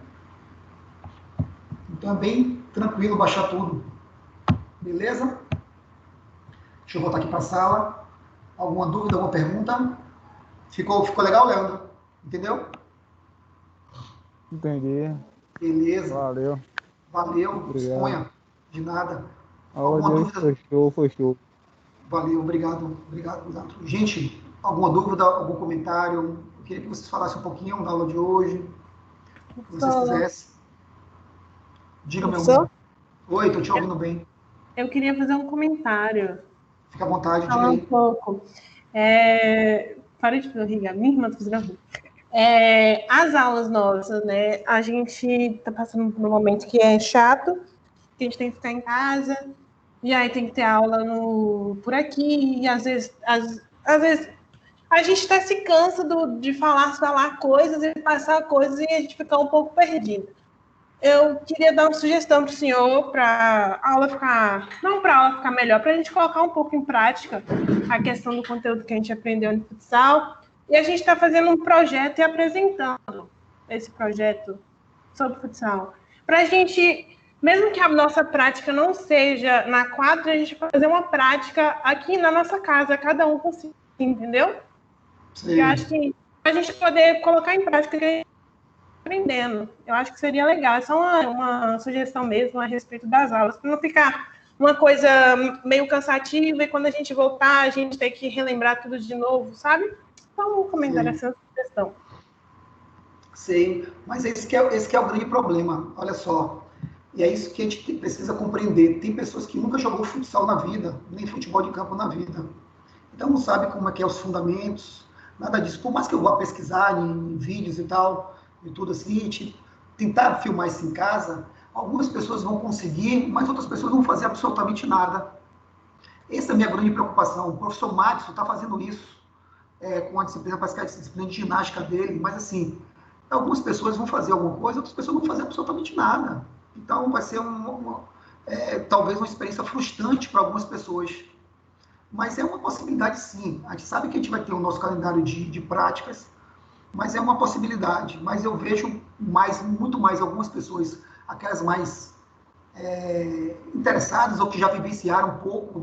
S2: Então é bem tranquilo baixar tudo. Beleza? Deixa eu voltar aqui para a sala. Alguma dúvida, alguma pergunta? Ficou legal, Leandro? Entendeu?
S4: Entendi.
S2: Beleza.
S4: Valeu.
S2: Valeu. Exponha. De nada.
S4: A aula de hoje foi show.
S2: Valeu, obrigado. Obrigado. Gente, alguma dúvida, algum comentário? Eu queria que vocês falassem um pouquinho da aula de hoje. Se vocês quisessem. Diga, meu amor. Oi, estou te ouvindo bem.
S7: Eu queria fazer um comentário.
S2: Fica à vontade,
S7: falar um pouco. Parei de fazer minha irmã está fazendo as aulas nossas, né? A gente está passando por um momento que é chato, que a gente tem que ficar em casa, e aí tem que ter aula por aqui, e às vezes a gente até se cansa de falar coisas e passar coisas e a gente fica um pouco perdido. Eu queria dar uma sugestão para o senhor para a aula ficar, não para a aula ficar melhor, para a gente colocar um pouco em prática a questão do conteúdo que a gente aprendeu no futsal. E a gente está fazendo um projeto e apresentando esse projeto sobre futsal. Para a gente, mesmo que a nossa prática não seja na quadra, a gente fazer uma prática aqui na nossa casa, cada um com si, entendeu? Sim. Eu acho que a gente poder colocar em prática o que a gente aprendendo. Eu acho que seria legal. É só uma sugestão mesmo a respeito das aulas, para não ficar uma coisa meio cansativa e quando a gente voltar, a gente tem que relembrar tudo de novo, sabe? Então, um comentário essa sugestão.
S2: Sei, mas esse que é o grande problema. Olha só. E é isso que a gente precisa compreender. Tem pessoas que nunca jogou futsal na vida, nem futebol de campo na vida. Então, não sabe como é que é os fundamentos, nada disso. Por mais que eu vá pesquisar em vídeos e tal, e tudo assim, tentar filmar isso em casa, algumas pessoas vão conseguir, mas outras pessoas vão fazer absolutamente nada. Essa é a minha grande preocupação. O professor Madison está fazendo isso com a disciplina, parece que é a disciplina de ginástica dele, mas assim, algumas pessoas vão fazer alguma coisa, outras pessoas não vão fazer absolutamente nada. Então vai ser talvez uma experiência frustrante para algumas pessoas. Mas é uma possibilidade sim. A gente sabe que a gente vai ter o nosso calendário de práticas, mas é uma possibilidade. Mas eu vejo muito mais algumas pessoas, aquelas mais interessadas ou que já vivenciaram um pouco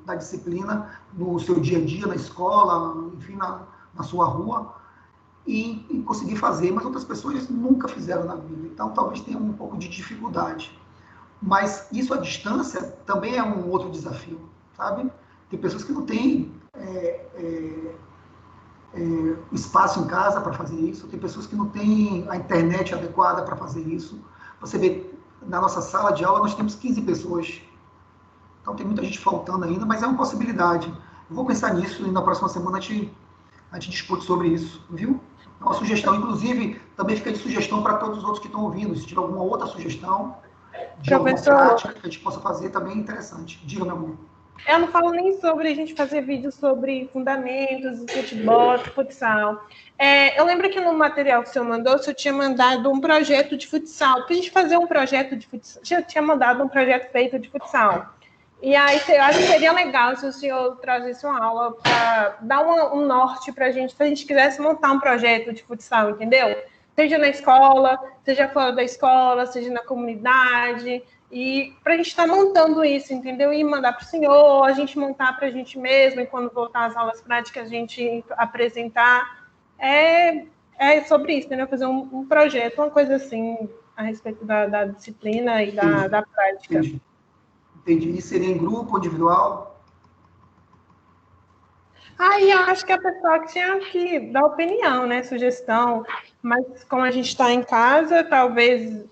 S2: da disciplina no seu dia a dia, na escola, enfim, na sua rua, e conseguir fazer, mas outras pessoas nunca fizeram na vida. Então, talvez tenha um pouco de dificuldade. Mas isso à distância também é um outro desafio, sabe? Tem pessoas que não têm espaço em casa para fazer isso, tem pessoas que não têm a internet adequada para fazer isso. Você vê, na nossa sala de aula nós temos 15 pessoas. Então tem muita gente faltando ainda, mas é uma possibilidade. Eu vou pensar nisso e na próxima semana a gente discute sobre isso, viu? É uma sugestão, inclusive, também fica de sugestão para todos os outros que estão ouvindo. Se tiver alguma outra sugestão de alguma prática que a gente possa fazer, também é interessante. Diga, meu amor.
S7: Eu não falo nem sobre a gente fazer vídeos sobre fundamentos, futebol, futsal. Eu lembro que no material que o senhor mandou, o senhor tinha mandado um projeto de futsal. Para a gente fazer um projeto de futsal, eu tinha mandado um projeto feito de futsal. E aí eu acho que seria legal se o senhor trazesse uma aula para dar um norte para a gente, se a gente quisesse montar um projeto de futsal, entendeu? Seja na escola, seja fora da escola, seja na comunidade. E para a gente estar montando isso, entendeu? E mandar para o senhor, a gente montar para a gente mesmo, e quando voltar às aulas práticas, a gente apresentar. É sobre isso, entendeu? Fazer um projeto, uma coisa assim, a respeito da disciplina e da prática.
S2: Entendi. E seria em grupo, individual?
S7: Aí eu acho que a pessoa que tinha que dar opinião, né? Sugestão. Mas como a gente está em casa, talvez.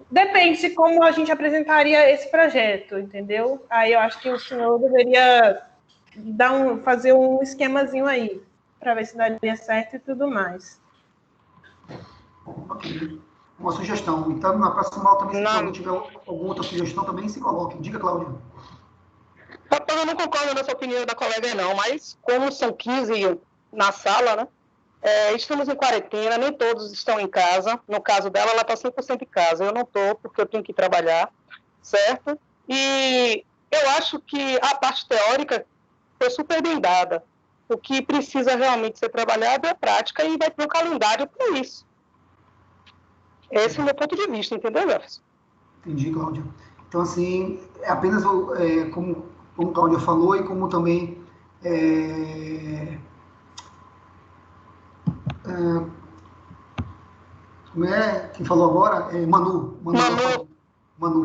S7: Depende de como a gente apresentaria esse projeto, entendeu? Aí eu acho que o senhor deveria fazer um esquemazinho aí, para ver se daria certo e tudo mais.
S2: Ok. Uma sugestão. Então, na próxima aula também, se alguém tiver alguma outra sugestão, também se coloque. Diga, Cláudia.
S8: Eu não concordo nessa opinião da colega, não, mas como são 15 na sala, né? Estamos em quarentena, nem todos estão em casa. No caso dela, ela está 100% em casa. Eu não estou, porque eu tenho que trabalhar, certo? E eu acho que a parte teórica foi super bem dada. O que precisa realmente ser trabalhado é a prática e vai ter um calendário para isso. Esse é o meu ponto de vista, entendeu, Jefferson?
S2: Entendi, Cláudia. Então, assim, é apenas como a Cláudia falou e como também como é? Quem falou agora? Manu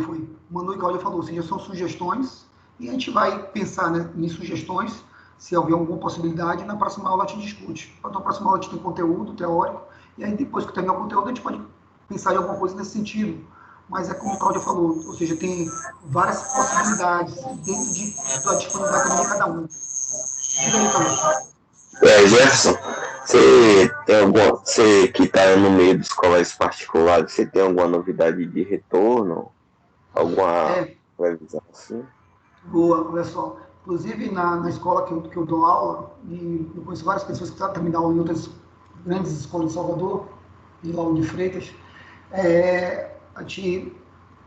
S2: foi. Manu e Cláudia falou, ou seja, são sugestões e a gente vai pensar, né, em sugestões, se houver alguma possibilidade, na próxima aula a gente discute. Então, na próxima aula a gente tem conteúdo teórico e aí depois que terminar o conteúdo a gente pode pensar em alguma coisa nesse sentido. Mas é como a Cláudia falou, ou seja, tem várias possibilidades dentro da disponibilidade também de cada um. Diga aí, Cláudia.
S9: Jefferson, você que está no meio dos colégios particulares, você tem alguma novidade de retorno? Alguma previsão assim?
S2: Boa, olha só. Inclusive, na escola que eu dou aula, e eu conheço várias pessoas que também dão aula em outras grandes escolas de Salvador, e lá de Freitas,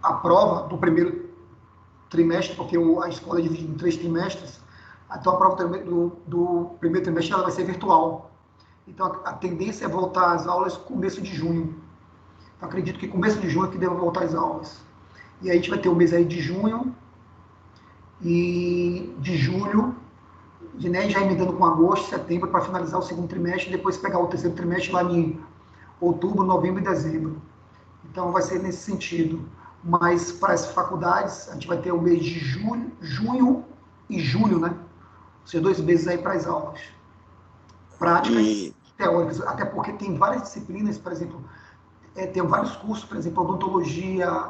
S2: a prova do primeiro trimestre, porque a escola é dividida em 3 trimestres, então a prova do primeiro trimestre ela vai ser virtual. Então a tendência é voltar às aulas começo de junho. Então, acredito que começo de junho é que deva voltar às aulas. E aí a gente vai ter o mês aí de junho e de julho, né, já emendando com agosto, setembro, para finalizar o segundo trimestre, e depois pegar o terceiro trimestre lá em outubro, novembro e dezembro. Então vai ser nesse sentido. Mas para as faculdades, a gente vai ter o mês de junho e julho, né? Ou seja, 2 meses aí para as aulas. Práticas teóricas, até porque tem várias disciplinas, por exemplo, tem vários cursos, por exemplo, odontologia,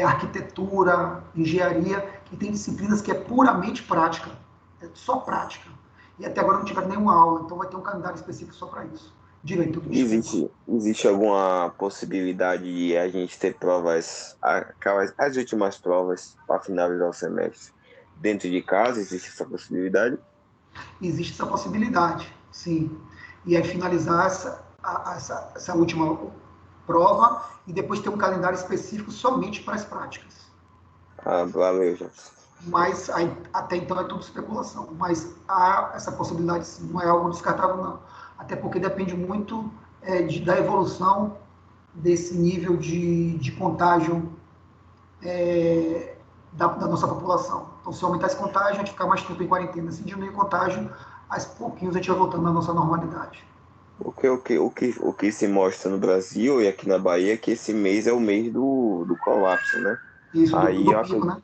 S2: arquitetura, engenharia, que tem disciplinas que é puramente prática, é só prática. E até agora não tiveram nenhuma aula, então vai ter um calendário específico só para isso. Diga aí, tudo isso.
S9: Existe alguma possibilidade de a gente ter provas, as últimas provas para finalizar o semestre dentro de casa? Existe essa possibilidade?
S2: Existe essa possibilidade, sim. E aí finalizar essa última prova e depois ter um calendário específico somente para as práticas.
S9: Valeu, Jefferson.
S2: Mas até então é tudo especulação. Mas essa possibilidade sim, não é algo descartável, não. Até porque depende muito da evolução desse nível de contágio da nossa população. Então, se aumentar esse contágio, a gente ficar mais tempo em quarentena. Se diminuir o contágio, aos pouquinhos a gente vai voltando à nossa normalidade.
S9: O que se mostra no Brasil e aqui na Bahia é que esse mês é o mês do colapso, né?
S2: Isso,
S9: aí
S2: do pico, né?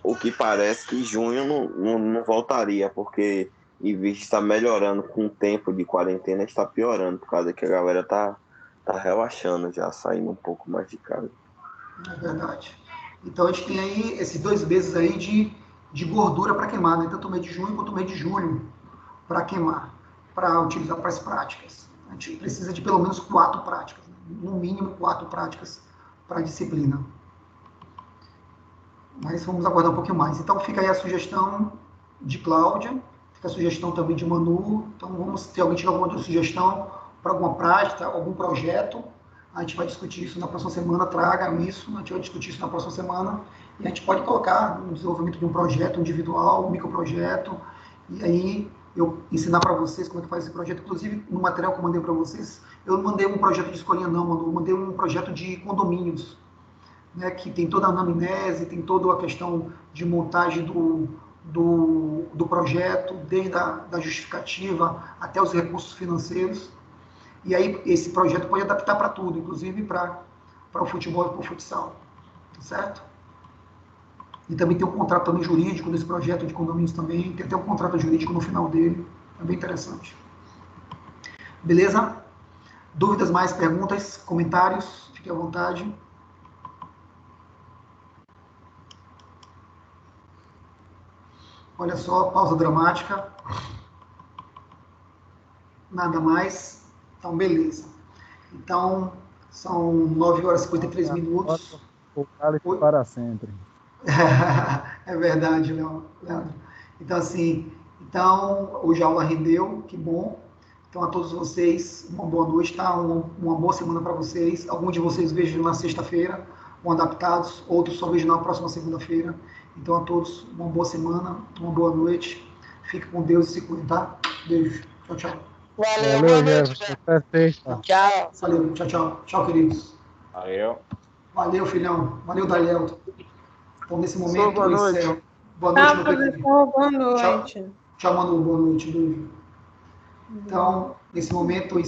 S9: O que parece que junho não voltaria, porque em vez de estar melhorando com o tempo de quarentena, está piorando, por causa que a galera tá relaxando já, saindo um pouco mais de casa.
S2: É verdade. Então a gente tem aí esses 2 meses aí de gordura para queimar, né? Tanto o mês de junho quanto o mês de julho para queimar, para utilizar para as práticas. A gente precisa de pelo menos 4 práticas, né? No mínimo 4 práticas para a disciplina. Mas vamos aguardar um pouquinho mais. Então fica aí a sugestão de Cláudia, fica a sugestão também de Manu. Então se alguém tiver alguma outra sugestão para alguma prática, algum projeto, a gente vai discutir isso na próxima semana, traga isso, a gente vai discutir isso na próxima semana, e a gente pode colocar no desenvolvimento de um projeto individual, um microprojeto, e aí eu ensinar para vocês como é que faz esse projeto. Inclusive, no material que eu mandei para vocês, eu não mandei um projeto de escolinha não, Manu, eu mandei um projeto de condomínios, né, que tem toda a anamnese, tem toda a questão de montagem do projeto, desde da justificativa até os recursos financeiros. E aí esse projeto pode adaptar para tudo, inclusive para o futebol e para o futsal. Tá certo? E também tem um contrato também jurídico desse projeto de condomínios também, tem até um contrato jurídico no final dele, é bem interessante. Beleza? Dúvidas mais, perguntas, comentários? Fique à vontade. Olha só, pausa dramática. Nada mais. Então, beleza. Então, são 9 horas e 53 minutos.
S4: O cálice para sempre.
S2: É verdade, Leandro. Então, assim, hoje a aula rendeu, que bom. Então, a todos vocês, uma boa noite, tá? Uma boa semana para vocês. Alguns de vocês vejam na sexta-feira, ou adaptados, outros só vejam na próxima segunda-feira. Então, a todos, uma boa semana, uma boa noite. Fique com Deus e se cuidem, tá? Beijo. Tchau, tchau.
S8: Valeu, boa noite.
S2: Tchau. Valeu, tchau, tchau. Tchau, queridos.
S10: Valeu.
S2: Valeu, filhão. Valeu, Daliel. Então, nesse momento,
S7: boa noite.
S2: eu encerro. Boa noite, meu querido.
S7: Boa noite.
S2: Tchau, Manu. Boa noite. Beijo. Então, nesse momento,